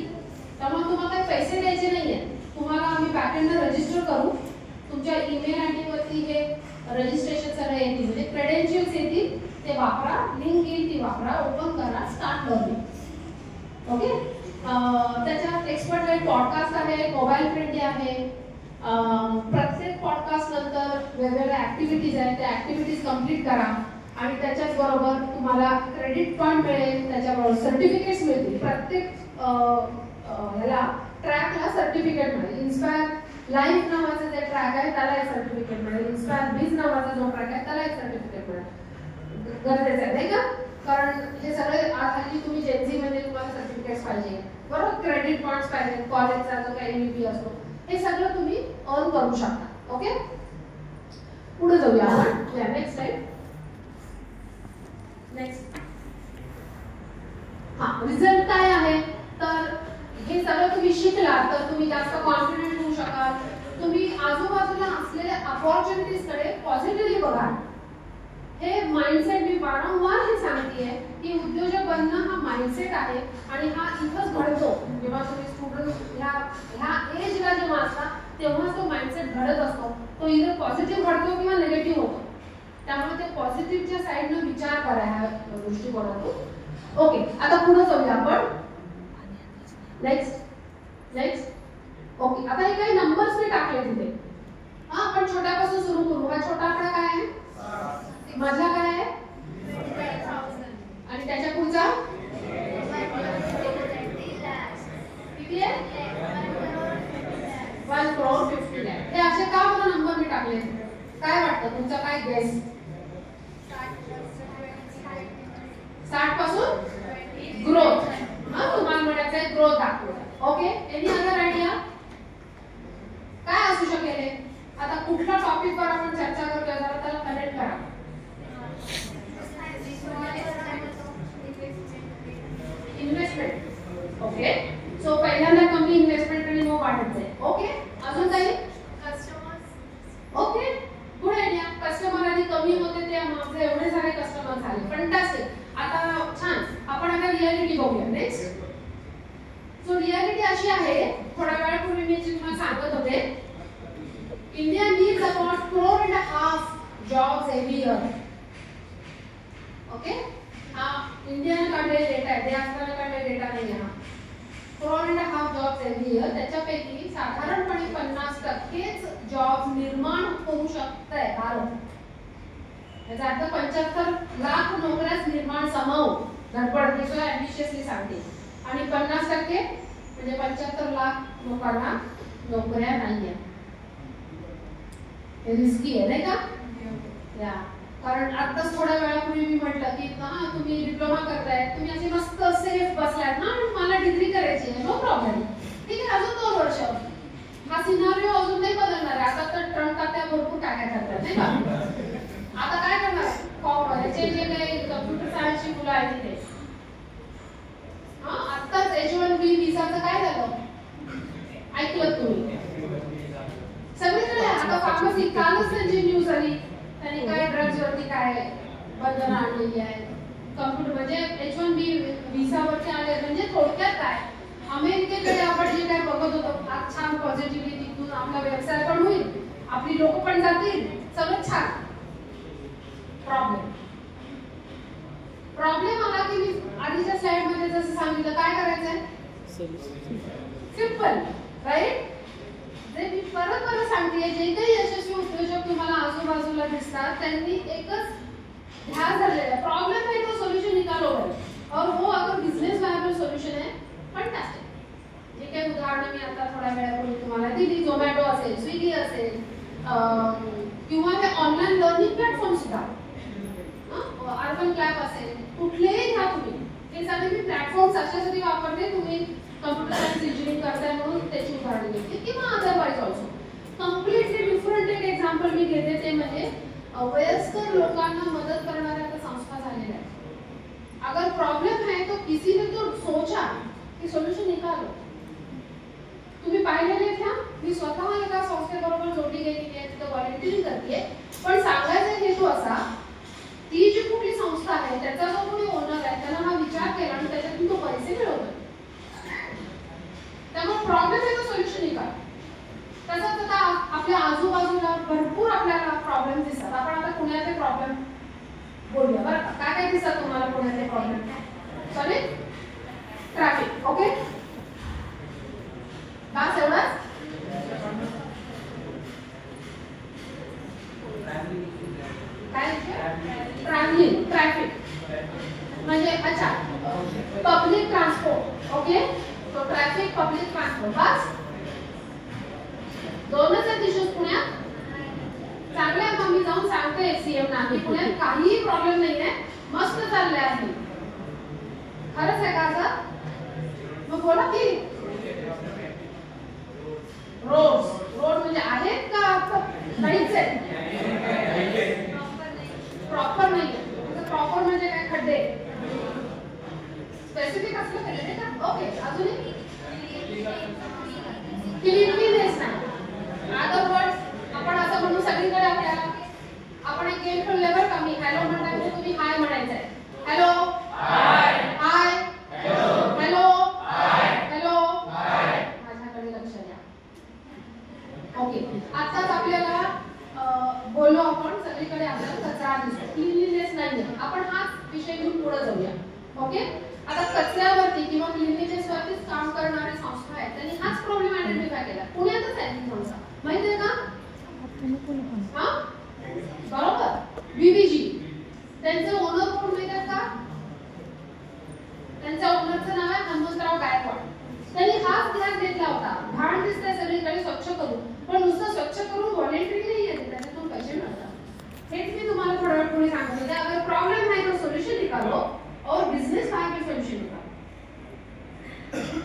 त्यामुळे तुम्हाला काही पैसे द्यायचे नाहीये. तुम्हाला आम्ही बॅकएंडला रजिस्टर करू, तुमच्या ईमेल आयडी वरती हे रजिस्ट्रेशन सगळं येतील, म्हणजे क्रेडेन्शियल्स येतील, ते वापरा, लिंक येईल ती वापरा, ओपन करा, स्टार्ट लर्निंग. ओके. त्याच्यात एक्सपर्ट गाईड पॉडकास्ट आहे, मोबाईल फ्रेंडली आहे. प्रत्येक पॉडकास्ट नंतर वेगवेगळ्या ऍक्टिव्हिटीज आहेत, त्या ऍक्टिव्हिटीज कंप्लीट करा. आणि त्याच्याच बरोबर तुम्हाला क्रेडिट पॉइंट मिळेल, त्याच्याबरोबर सर्टिफिकेट्स मिळतील. प्रत्येक ह्याला ट्रॅकला सर्टिफिकेट मिळेल. इन्स्पायर लाईफ नावाचं जे ट्रॅक आहे त्याला एक सर्टिफिकेट मिळेल. इन्स्पायर बीज नावाचा जो ट्रॅक आहे त्याला एक सर्टिफिकेट मिळेल. गरजेचं आहे नाही का, कारण हे सगळे हल्ली तुम्ही जेन्झी मध्ये तुम्हाला सर्टिफिकेट्स पाहिजे, बरोबर. क्रेडिट पॉइंट्स पाहिजे, कॉलेजचा जो काही MVP असतो, हे सगळं तुम्ही अर्न करू शकता. ओके, पुढे जाऊया आपण. या नेक्स्ट स्लाइड. नेक्स्ट. हा, रिझल्ट काय आहे, तर हे सगळं तुम्ही शिकला तर तुम्ही जास्त कॉन्फिडंट होऊ शकाल. तुम्ही आजूबाजूला असलेल्या अपॉर्च्युनिटीज कडे पॉझिटिव्हली बघा. हे माइंडसेट मी वारंवार हे सांगतेय की उद्योजक बनणं हा माइंडसेट आहे आणि हा इथंच घडतो. जेव्हा तुम्ही स्टुडंट ह्या एजला जेव्हा असता तेव्हा तो माइंडसेट घडत असतो. तो इथं पॉझिटिव्ह घडतो किंवा निगेटिव्ह होतो. त्यामुळे ते पॉझिटिव्हच्या साईडनं विचार करा ह्या दृष्टिकोनातून. ओके, आता पुढे जाऊया आपण. नेक्स्ट. ओके, आता हे काही नंबर्स मी टाकले तिथे. हा, आपण छोट्यापासून सुरू करू. हा छोटा आकडा काय आहे, मधला काय आहे, आणि त्याच्या पुढचा किती आहे, 1,50,00,000. हे असे का बरं चांगले. काय वाटतं तुमचा काय गेस? 60 पासून ग्रोथ. तुम्हाला म्हणायचं आहे ग्रोथ दाखवूया. ओके, एनी अदर आयडिया काय असू शकेल? आता कुठल्या टॉपिक वर आपण चर्चा करतोय जरा त्याला कनेक्ट करा. इन्व्हेस्टमेंट. ओके, सो पहिल्यांदा कमी इन्व्हेस्टमेंट आणि मग वाढत जाईल. ओके, अजून काही? Okay, good idea. कस्टमर आधी कमी होते ते आपले एवढे सारे कस्टमर झाले. फंटास्टिक. आता छान, आपण आता रियालिटी बघूया नेक्स्ट. सो रियालिटी अशी आहे, थोड्या वेळापूर्वी मी तुम्हाला सांगत होते, India needs about 4.5 jobs every year. Okay, हा इंडियन काढलेला डेटा आहे, ते असताना काढलेला डेटा नाही हा. 4.5 जॉब्स एव्हरी इयर. त्याच्यापैकी साधारणपणे 50%च जॉब निर्माण होऊ शकतंय भारत. याचा अर्थ 75 लाख नोकऱ्याच निर्माण समावू धडपड दिसोय ॲम्बिशियसली सांगते. आणि 50% म्हणजे 75 लाख लोकांना नोकऱ्या नाहीये. हे रिस्की आहे नाही का? या कारण आताच थोड्या वेळापूर्वी मी म्हटलं की तुम्ही डिप्लोमा करताय, तुम्ही असे मस्त सेफ बसलात ना, मला डिग्री करायची आहे, नो प्रॉब्लेम, ठीक आहे, अजून 2 वर्ष. हा सिनारिओ अजून नाही बदलणार आहे. आता तर ट्रम्प तात्या भरपूर काय काय करतात नाही का? आता काय करणार? याचे जे काही कम्प्युटर सायन्सची मुलं आहेत तिथे, आत्ताच H1B व्हिसाचं काय झालं ऐकलं तुम्ही? सगळीकडे आता फार्मसी, कालच त्यांची न्यूज आली, त्यांनी काय ड्रग्स वरती काय बंधनं आणलेली आहेत. कम्प्युटर म्हणजे H1B व्हिसावरती आले. म्हणजे थोडक्यात काय, अमेरिकेकडे आपण जे काय बघत होतो आज छान पॉझिटिव्हली, तिथून आपला व्यवसाय पण होईल, आपली लोक पण जातील, सगळं छान. प्रॉब्लेम आला की मी आधीच्या स्लाइड मध्ये जसं सांगितलं काय करायचंय? Simple, right? जे मी परत सांगते, जे काही यशस्वी उद्योजक तुम्हाला आजूबाजूला दिसतात त्यांनी एकच ध्यास धरलेला है, प्रॉब्लम है तो सोल्यूशन निकालो और वो अगर बिजनेस वायबल सोल्यूशन है, फंटास्टिक. जे काही उदाहरणं मी आता थोड्या वेळापूर्वी तुम्हाला दिली, झोमॅटो असेल, स्विगी असेल, किंवा हे ऑनलाईन लर्निंग प्लॅटफॉर्म सुद्धा, अर्बन क्लॅब असेल, कुठलेही घ्या तुम्ही. हे सगळे मी प्लॅटफॉर्म्स अशासाठी वापरते, तुम्ही कम्प्युटर सायन्स इंजिनिअरिंग करताय म्हणून त्याची उदाहरण घेते, किंवा अदरवाईज ऑल्सो. कम्प्लिटली डिफरंट एक एक्झाम्पल मी घेते, ते म्हणजे वयस्कर लोकांना मदत करणाऱ्या संस्था झालेल्या आहेत. अगर प्रॉब्लम है तो किसी ने तो सोचा की सोल्यूशन निकालो. तुम्ही पाहिलेले घ्या, मी स्वतः एका संस्थेबरोबर जोडली गेलेली आहे, तिथं व्हॉलंटिअरिंग करते. पण सांगायचा हेतू असा, ती जी कुठली संस्था आहे त्याचा जो कोणी ओनर आहे त्याला हा विचार केला आणि त्याच्यातून तो पैसे मिळवतो. त्यामुळे प्रॉब्लेम आहे तो सोल्युशन निकाल. तसंच आता आपल्या आजूबाजूला भरपूर आपल्याला प्रॉब्लेम दिसतात. आपण आता पुण्याचे प्रॉब्लेम बोलूया बरं. काय काय दिसतात तुम्हाला पुण्याचे प्रॉब्लेम? Sorry, traffic. ओके, बस एवढंच. काय ट्रॅव्हलिंग, ट्रॅफिक म्हणजे अच्छा पब्लिक ट्रान्सपोर्ट. ओके, तो ट्रॅफिक, पब्लिक ट्रान्सपोर्ट, बस 2च आहेत इश्यूज पुण्यात. चांगले आहे, मी जाऊन सांगते सीएम ना की पुण्यात काहीही प्रॉब्लेम नाहीये, मस्त चाललंय आहे. खरंच आहे का असं? मग बोला की रोड म्हणजे आहेत का नाहीच आहेत? प्रॉपर नाही. प्रॉपर म्हणजे काय? खड्डे स्पेसिफिक असलं पाहिजे नाही का? ओके, अजूनही क्लीनलीनेस नाही. अदर वर्ड्स आपण असं म्हणू सगळीकडे आपल्याला, आपण एक गेम खेळले बरं का, मी हॅलो म्हणताय म्हणजे तुम्ही हाय म्हणायचं आहे. हॅलो, हाय, हाय, हॅलो, हॅलो, हाय, हॅलो, हाय. माझ्याकडे लक्ष द्या. ओके, आताच आपल्याला बोललो आपण, सगळीकडे आपल्याला कचरा दिसतो, क्लीनलीनेस नाही. आपण हाच विषय घेऊन पुढे जाऊया. ओके, आता कचऱ्यावरती किंवा क्लीनलीनेस वरतीच का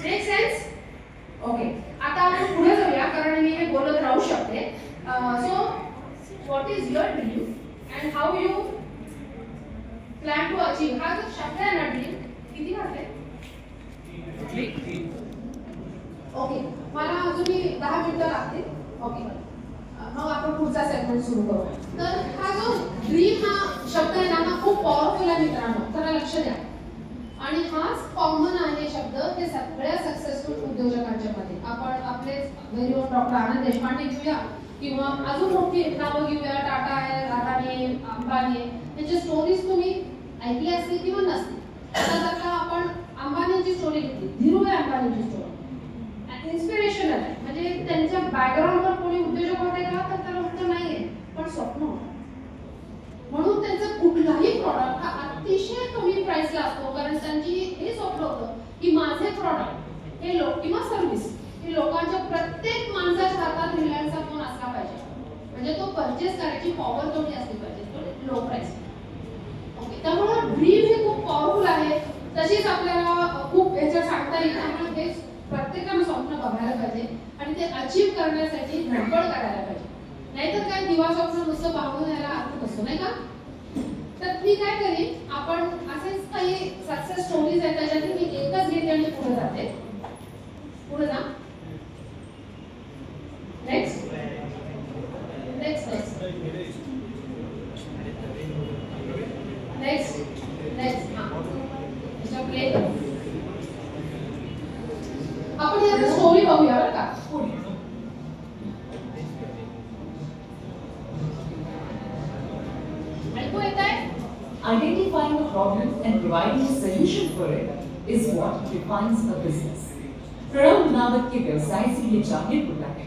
मेक सेन्स? ओके, आता आपण पुढे जाऊया कारण मी हे बोलत राहू शकते. So what is your dream and how you plan to achieve? हा जो शब्द आहे ना ड्रीम, किती वाजले? ओके, मला अजूनही 10 मिनिटं लागतील. ओके, मग आपण पुढचा सेगमेंट सुरू करू. तर हा जो ड्रीम हा शब्द आहे ना, हा खूप पॉवरफुल आहे मित्रांनो, तर लक्ष द्या. आणि हाच कॉमन आहे शब्द हे सगळ्या सक्सेसफुल उद्योजकांच्या मध्ये. आपण आपले व्हेरी ओन डॉक्टर आनंद देशपांडे घेऊया किंवा अजून मोठी नावं घेऊया, टाटा आहे, अदानी, अंबानी, यांची स्टोरीज तुम्ही ऐकली असतील किंवा नसतील. आता जर का आपण अंबानीची स्टोरी घेतली, धीरूभाई अंबानीची स्टोरी इन्स्पिरेशनल आहे. म्हणजे त्यांच्या बॅकग्राऊंडवर कोणी उद्योजक होते का, तर त्याला उत्तर नाहीये, पण स्वप्न होतं. म्हणून त्यांचं कुठलाही प्रॉडक्ट हा अतिशय कमी प्राइसला असतो, कारण त्यांची हे स्वप्न होतं की माझे प्रॉडक्ट हे किंवा सर्व्हिस हे लोकांच्या प्रत्येक माणसाच्या हातात रिलायन्सचा फोन असला पाहिजे. म्हणजे तो परचेस करायची पॉवर तेवढी असली पाहिजे, लो प्राइस. ओके, त्यामुळे ड्रीम हे खूप पॉवरफुल आहे. तशीच आपल्याला खूप याच्यात सांगता येईल. त्यामुळे हे प्रत्येकाने स्वप्न बघायला पाहिजे आणि ते अचीव करण्यासाठी धडपड करायला पाहिजे. नाहीतर काय दिवा स्वप्न नुसतं पाहून यायला अर्थ नसतो, नाही का? तर मी काय करेन, आपण असेच काही सक्सेस स्टोरीज आहेत त्याच्यातून मी एकच घेते आणि पुढे जाते. पुढे जा. Next next next next next हा प्ले. आपण याची स्टोरी बघूया बरं का. पुढे Identifying a problem and providing a solution for it is what defines a business. Pranab मुनावत के व्यवसाय से ये जाहिर होता है.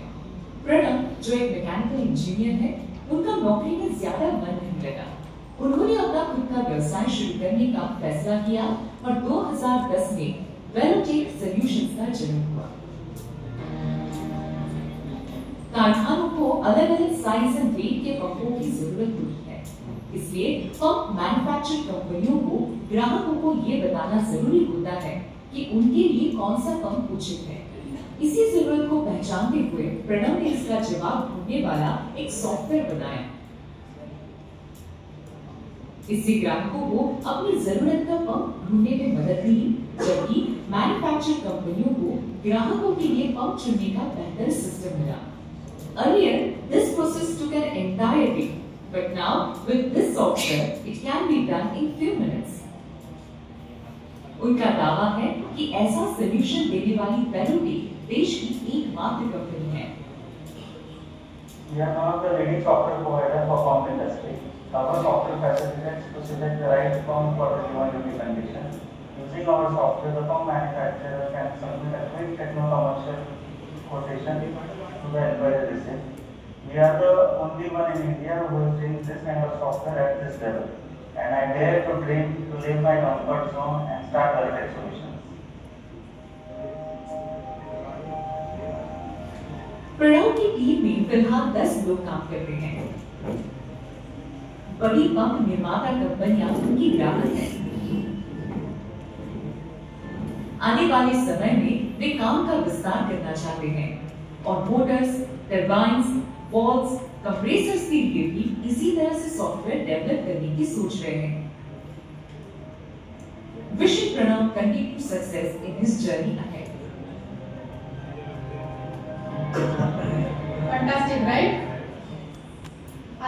प्रणव जो एक मैकेनिकल इंजीनियर है, उनका नौकरी में ज्यादा मन नहीं लगा. उन्होंने अपना खुद का व्यवसाय शुरू करने का फैसला किया और 2010 में वेलोटेक सॉल्यूशंस का जन्म हुआ. कारखानों को अलग-अलग साइज एंड वेट के पंपों की जरूरत होती है. इसलिए पंप मैन्युफैक्चर कंपनियों को ग्राहकों को ये बताना जरूरी होता है कि उनके लिए कौन सा पंप उचित है. इसी जरूरत को पहचानते हुए प्रणव ने इसका जवाब ढूंढने वाला एक सॉफ्टवेयर बनाया. इससे ग्राहकों को अपनी जरूरत का पंप ढूंढने में मदद मिली, जबकि मैन्युफैक्चर कंपनियों को ग्राहकों के लिए पंप चुनने का बेहतर सिस्टम मिला. Earlier, this process took an entire day, but now with this software, it can be done in few minutes. उनका दावा है कि ऐसा सॉल्यूशन देने वाली वेलोटेक देश की एकमात्र कंपनी है. We are one of the leading software provider for pump industry. Our software facilitates to select the right pump for the given duty condition. Using our software, the pump manufacturer can submit a quick techno-commercial quotation to the inquiry receipt. We are the only one in India who is doing this kind of software at this level. And I dare to dream to leave my comfort zone and start Veritech Solutions. Pranab की team में फिलहाल 10 लोग काम करते हैं. बड़ी pump निर्माता कंपनियां उनकी ग्राहक हैं. आने वाले समय में वे काम का विस्तार करना चाहते हैं और मोटर्स, टरबाइन्स, वॉल्व्स, कंप्रेसर्स के लिए भी इसी तरह से सॉफ्टवेयर डेवलप करने की सोच रहे हैं. Wish Pranav continued success in his journey ahead. Fantastic, right?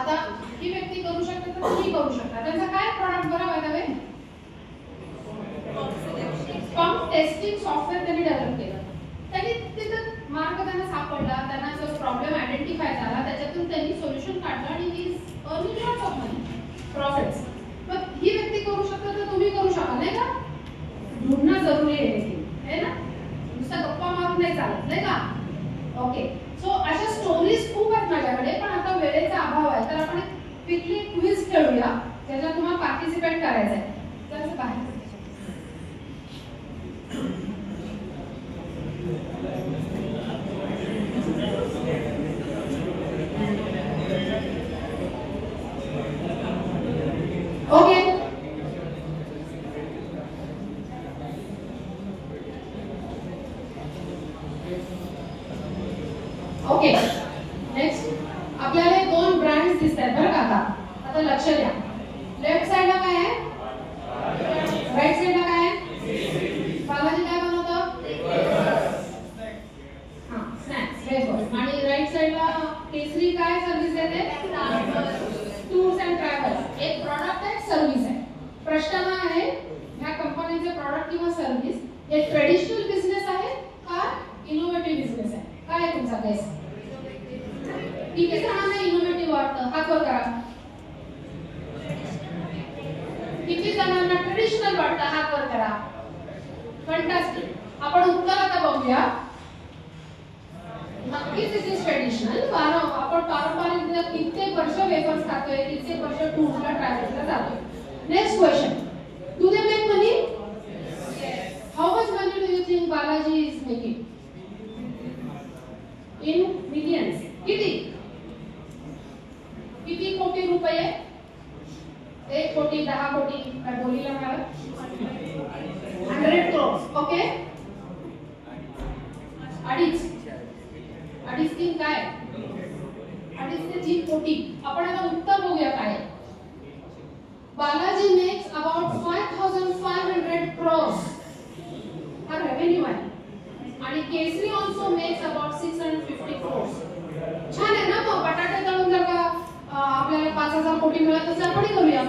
आता ही व्यक्ती करू शकते तर तुम्ही करू शकता. त्यांचा काय प्रॉडक्ट बरं माहिती आहे? पंप टेस्टिंग सॉफ्टवेअर त्यांनी डेव्हलप केलं. त्यांनी तिथं मार्ग त्यांना सापडला, त्यांना जो प्रॉब्लेम आयडेंटिफाय झाला, त्याच्यातून त्यांनी सोल्युशन काढलं आणि he earning lots of money, profits. मग ही व्यक्ती करू शकते तर तुम्ही करू शकाल, नाही का? ढूंढणं जरुरी आहे ना? नुसतं गप्पा मारून नाही चालत, नाही का? ओके, सो अशा स्टोरीज खूप आहेत माझ्याकडे, पण आता वेळेचा अभाव आहे, तर आपण क्विकली क्विज खेळूया त्याच्यात तुम्हाला पार्टिसिपेट करायचं आहे. तर बाहेर ओके. ओके नेक्स्ट आपल्याला हे दोन ब्रँड्स दिसतात बरं का आता लक्ष द्या. लेफ्ट साइडला काय आहे, राईट साइडला काय आहे, बालाजी काय बनवतं, हां स्नॅक्स वेफर्स. आणि राईट साइडला केसरी काय सर्व्हिस देते, टूर्स अँड ट्रॅव्हल्स. एक प्रॉडक्ट आहे, सर्व्हिस आहे. प्रश्न हा आहे ह्या कंपनीचे प्रॉडक्ट किंवा सर्व्हिस हे ट्रेडिशनल बिझनेस आहे का इनोव्हेटिव्ह बिझनेस आहे? काय आहे तुमचा गेस? किती जणांना इनोव्हेटिव्ह वाटतं, हात वर करा. किती जणांना ट्रेडिशनल वाटतं, हात वर करा. फंटास्टिक. आपण उत्तर आता बघूया. नक्कीच इट इज ट्रेडिशनल. आपण पारंपरिक कित्येक वर्ष वेफर्स खातोय, कित्येक वर्ष टूरला ट्रॅव्हल्सला जातोय. Next question, do they make money? How much money do you think Balaji is making? In millions. किती किती कोटी रुपये? 1 कोटी, 10 कोटी, काय बोलीला मला 100 crores. ओके, अडीच तीन काय, 2.5 ते 3 कोटी. आपण आता उत्तर बघूया काय. बालाजी मेक्स अबाउट 5500 crores हा रेव्हेन्यू आहे. आणि केसरी ऑल्सो मेक्स अबाउट 650 crores. छान आहे ना. मग बटाटे तळून जर का आपल्याला 5000 कोटी मिळत असेल आपण करूया.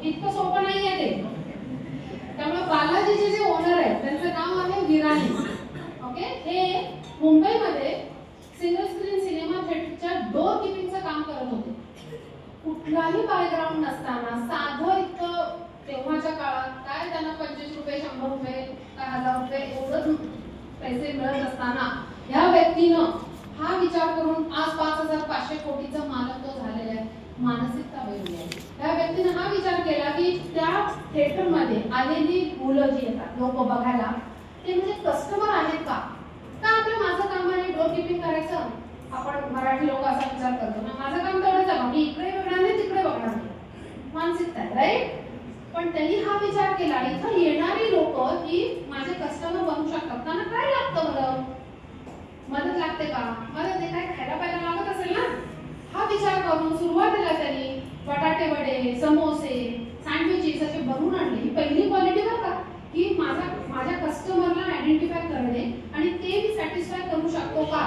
इतकं सोपं नाही आहे ते. त्यामुळे बालाजीचे जे ओनर आहेत त्यांचं नाव आहे विरानी. ओके, हे मुंबईमध्ये सिंगल स्क्रीन सिनेमा थिएटरच्या डोर कीपिंगचं काम करत होते. कुठलाही बॅकग्राऊंड नसताना साधं इतकं तेव्हाच्या काळात काय त्यांना 25 रुपये, 100 रुपये, 1000 रुपये एवढं पैसे मिळत असताना या व्यक्तीनं हा विचार करून आज 5500 कोटीचा मालक तो झालेला आहे. मानसिकता वेगळी आहे. त्या व्यक्तीने हा विचार केला की त्या थिएटरमध्ये आलेली मुलं जी येतात लोक बघायला ते म्हणजे कस्टमर आहेत का आपलं माझं काम आहे डोर कीपिंग करायचं. आपण मराठी लोक असा विचार करतो ना, माझं काम तेवढंच आहे, मी इकडे बघणार नाही तिकडे बघणार नाही, मानसिकता आहे राईट. पण त्यांनी हा विचार केला इथं येणारी लोक की माझे कस्टमर बनू शकतात, त्यांना काय लागतं बरं, मदत लागते का, मदत ते काय खायला प्यायला लागत असेल ना. हा विचार करून सुरुवातीला त्यांनी बटाटे वडे, समोसे, सँडविचेस असे बनवून आणले. ही पहिली क्वालिटी बरं का, की माझ्या कस्टमरला आयडेंटिफाय करणे आणि ते मी सॅटिस्फाय करू शकतो का,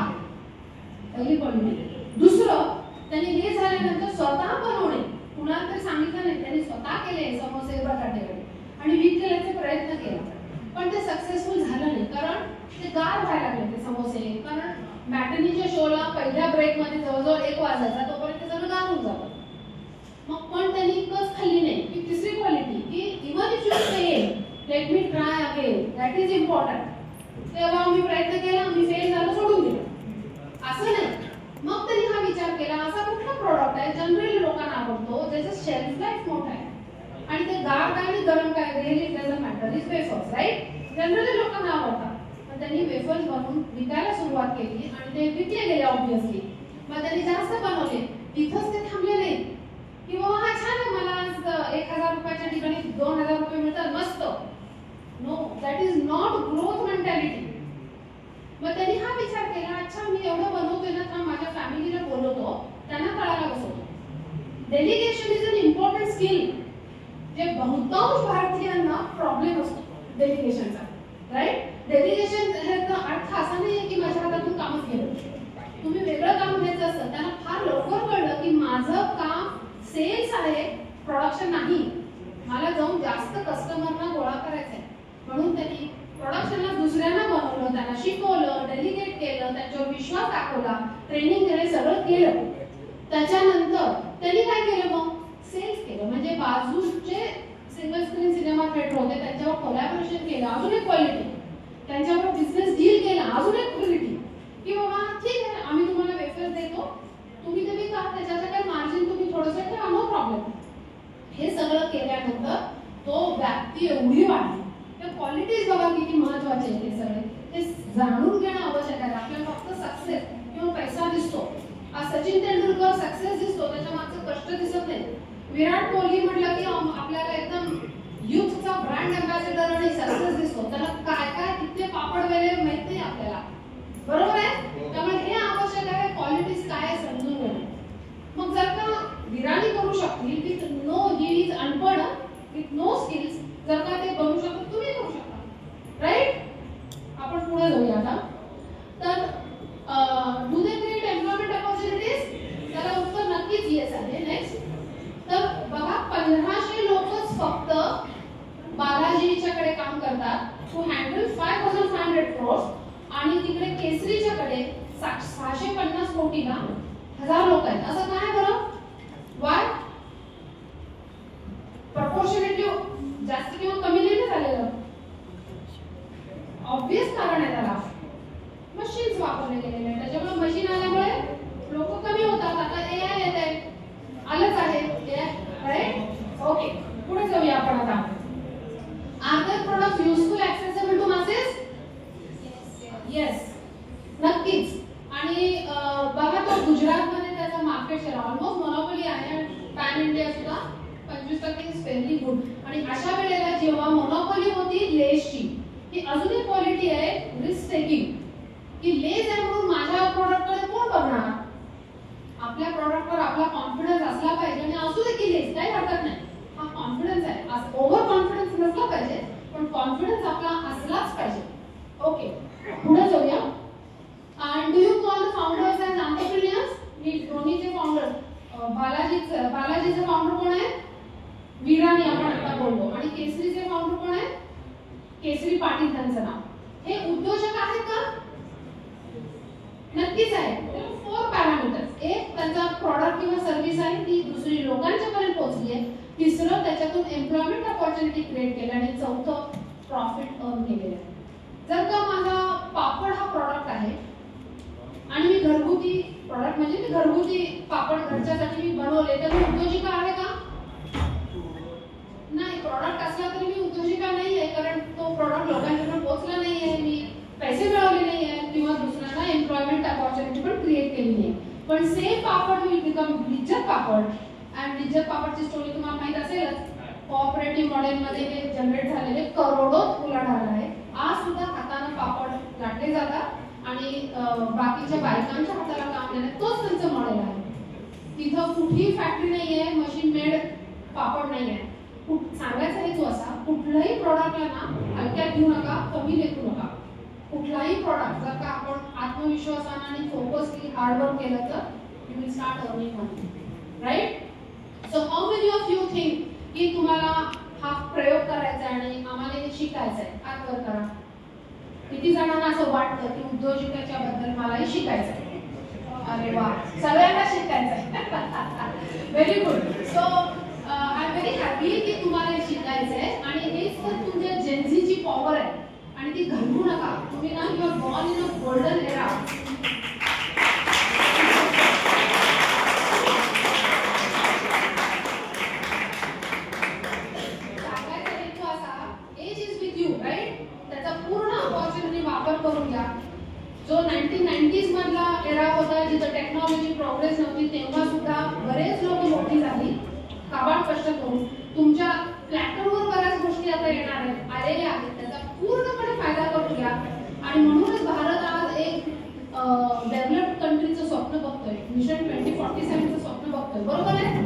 पहिली क्वालिटी. दुसरं त्यांनी हे झाल्यानंतर स्वतः बनवणे, कुणाला तरी सांगितलं नाही, त्यांनी स्वतः केले समोसे, बटाटे वडे आणि विकण्याचे प्रयत्न केला. पण ते सक्सेसफुल झालं नाही कारण ते गार व्हायला लागले ते समोसे. कारण मॅटनीच्या शोला पहिल्या ब्रेकमध्ये जवळजवळ 1 वाजायचा, तोपर्यंत सगळं गार होऊन जातं. मग पण त्यांनी कस खाल्ली नाही. की तिसरी क्वालिटी की even if you fail let me try again, that is important. तेव्हा मी प्रयत्न केला, मी फेल झालं, सोडून दिलं, असं नाही. मग त्यांनी हा विचार केला असा कुठला प्रॉडक्ट आहे जनरली लोकांना आवडतो, ज्याचं शेल्फ लाईफ मोठा आहे आणि ते गार काय आणि गरम काय really doesn't matter, is wafers right. Generally लोकांना आवडतात. पण त्यांनी वेफर्स बनवून विकायला सुरुवात केली आणि ते विकले गेले ऑब्विसली. मग त्यांनी जास्त बनवले. तिथंच ते थांबले नाही की बाबा हा छान आहे, मला आज 1000 रुपयाच्या ठिकाणी 2000 रुपये मिळतात, मस्त. No, that is not growth mentality. मग त्यांनी हा विचार केला अच्छा मी एवढं बनवतोय ना तर माझ्या फॅमिलीला बोलवतो, त्यांना कळायला बसवतो. Delegation is an important skill. जे बहुतांश भारतीयांना प्रॉब्लेम असतो डेलिगेशनचा राईट. डेलिगेशन ह्याचा अर्थ असा नाहीये की माझ्या हातातून कामच गेलं. तुम्ही वेगळं काम घ्यायचं असतं. त्यांना फार लवकर कळलं की माझं काम सेल्स आहे, प्रोडक्शन नाही. मला जाऊन जास्त कस्टमरना गोळा करायचं आहे. म्हणून त्यांनी प्रोडक्शनला दुसऱ्यांना बनवलं, त्यांना शिकवलं, डेलिगेट केलं, त्यांच्यावर विश्वास दाखवला, ट्रेनिंग दिले, सगळं केलं. त्याच्यानंतर त्यांनी काय केलं मग सेल्स केलं. म्हणजे बाजूचे सिंगल स्क्रीन सिनेमा थिएटर होते त्यांच्यावर कोलॅबोरेशन केलं, अजून एक क्वालिटी. त्यांच्यावर बिझनेस डील केला, अजून एक क्वालिटी. की बाबा ठीक आहे आम्ही तुम्हाला वेफर्स देतो, तुम्ही ते विका, त्याच्याचं काही मार्जिन तुम्ही थोडंसं ठेवा, नो प्रॉब्लेम. हे सगळं केल्यानंतर तो व्याप्ती एवढी वाढली. त्या क्वालिटीज बघा किती महत्वाचे आहेत. ते सगळे ते जाणून घेणं आवश्यक आहे. आपल्याला फक्त सक्सेस किंवा पैसा दिसतो. आज सचिन तेंडुलकर सक्सेस दिसतो, त्याच्या मागचं कष्ट दिसत नाही. विराट कोहली म्हटलं की आपल्याला एकदम युथचा ब्रँड अँबॅसेडर आणि सक्सेस दिसतो, त्याला काय काय किती पापड वेळे माहित नाही आपल्याला, बरोबर आहे. त्यामुळे हे आवश्यक आहे मग जर का विराणी करू शकतील विथ नो ही इज अनपढ विथ नो स्किल्स, जर का ते बनू शकतात तुम्ही करू शकता, राईट. आपण पुढे जाऊया आता. तर do they create employment opportunities? त्याला उत्तर नक्कीच येस आहे. नेक्स्ट. तर बघा 1500 लोकच फक्त बालाजीच्याकडे काम करतात टू हँडल 5500 crores, आणि तिकडे केसरीच्याकडे 650 कोटीला 1000 लोक आहेत. असं काय बरं? वाय? प्रपोर्शनेटली जास्त किंवा कमी नाही झालेलं? ऑब्वियस कारण आहे त्याला, मशीन्स वापरले गेलेले आहेत. त्याच्यामुळे मशीन आल्यामुळे लोक कमी होतात. आता एआय येत आहे, आलंच आहे एआय, राईट. ओके, पुढे जाऊया आपण आता. Are there products useful accessible to masses? Yes, नक्कीच. आणि बघा तो गुजरातमध्ये त्याचा मार्केट शेअर ऑलमोस्ट मोनोपोली आहे. पॅन इंडिया सुद्धा 25% इज व्हेरी गुड. आणि अशा वेळेला जेव्हा मोनोपोली होती लेसची, ही अजून एक क्वालिटी आहे रिस्क टेकिंग, की लेस आहे म्हणून माझ्या प्रोडक्टकडे कोण बघणार? आपल्या प्रोडक्टवर आपला कॉन्फिडन्स असला पाहिजे. आणि असू दे की लेस, काही हरकत नाही, हा कॉन्फिडन्स आहे. ओव्हर कॉन्फिडन्स नसला पाहिजे, पण कॉन्फिडन्स आपला असलाच पाहिजे. ओके, पुढे जाऊया. And do you call the founders as entrepreneurs? मी दोन्हीचे फाउंडर, बालाजीचे फाउंडर कोण आहे? विराणी आपण आता बोललो. आणि केसरीचे फाउंडर कोण आहे? केसरी पाटील त्यांचं नाव. हे उद्योजक आहेत का? नक्कीच आहे. 4 पॅरामीटर्स. एक, त्यांचा प्रॉडक्ट किंवा सर्व्हिस आहे ती दुसरी लोकांच्या पर्यंत पोहोचली आहे. तिसरं, त्याच्यातून एम्प्लॉयमेंट अपॉर्च्युनिटी क्रिएट केली. आणि चौथं, प्रॉफिट अर्न केलेलं आहे. जर का माझा पापड हा प्रॉडक्ट आहे आणि मी घरगुती प्रॉडक्ट म्हणजे मी घरगुती पापड घरच्यासाठी मी बनवले, तर मी उद्योजिका आहे का? नाही. प्रॉडक्ट असला तरी मी उद्योजिका नाही आहे, कारण तो प्रॉडक्ट लोकांपर्यंत पोहोचला नाही आहे, मी पैसे मिळवले नाही आहे, किंवा दुसऱ्यांना एम्प्लॉयमेंट अपॉर्च्युनिटी पण क्रिएट केली नाही. पण same papad will become Lijjat papad. आणि लिज्जत पापडची स्टोरी तुम्हाला माहित असेलच. कोऑपरेटिव्ह मॉडेलमध्ये हे जनरेट झालेले करोडोत उलाढाल आहे. आज सुद्धा हाताने पापड लाटले जातात आणि बाकीच्या बायकांच्या हाताला काम देण्यात तोच त्यांचं मॉडेल आहे. तिथं कुठलीही फॅक्टरी नाही आहे, मशीन मेड पापड नाही आहे. सांगायचा हेतू असा, कुठल्याही प्रॉडक्टला ना हलक्यात घेऊ नका, कमी लेखू नका. कुठलाही प्रॉडक्ट जर का आपण आत्मविश्वासाने आणि फोकसली हार्डवर्क केलं तर you will start earning money, right. So how many of you think की तुम्हाला हा प्रयोग करायचा आहे आणि आम्हाला हे शिकायचं आहे? हात वर करा. किती जणांना असं वाटतं की उद्योजकाच्या बद्दल मलाही शिकायचं आहे? अरे वा, सगळ्यांना शिकायचं आहे. Very good. So I am very happy की तुम्हाला हे शिकायचं आहे. आणि हेच तर तुमच्या जेन्झीची पॉवर आहे. आणि ती घालवू नका. तुम्ही ना you are born in a golden era. सांगायचा हेतू असा, age is with you, right. त्याचा पूर्ण अपॉर्च्युनिटी वापर करून घ्या. जो 1990s मधला एरा होता जिथं टेक्नॉलॉजी प्रोग्रेस नव्हती, तेव्हा सुद्धा बरेच लोक मोठी झाली काबाड कष्ट करून. तुमच्या प्लॅटफॉर्मवर बऱ्याच गोष्टी आता येणार आहेत, आलेल्या आहेत. त्याचा पूर्णपणे फायदा करून घ्या. आणि म्हणूनच भारत आज एक डेव्हलप्ड कंट्रीचं स्वप्न बघतोय, मिशन 2047चं स्वप्न बघतोय, बरोबर आहे.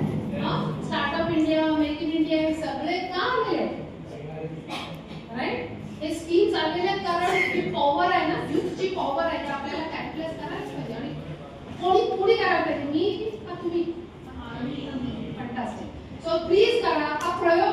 Startup India, make in India, हे सगळे का आलेले, राईट. हे स्कीम्स आलेले आहेत कारण ही पॉवर आहे ना, युथची पॉवर आहे, आपल्याला कॅल्क्युलेट करायला पाहिजे. आणि कोणी करायला पाहिजे, मी का तुम्ही? फंटास्टिक. सो प्लीज करा हा प्रयोग.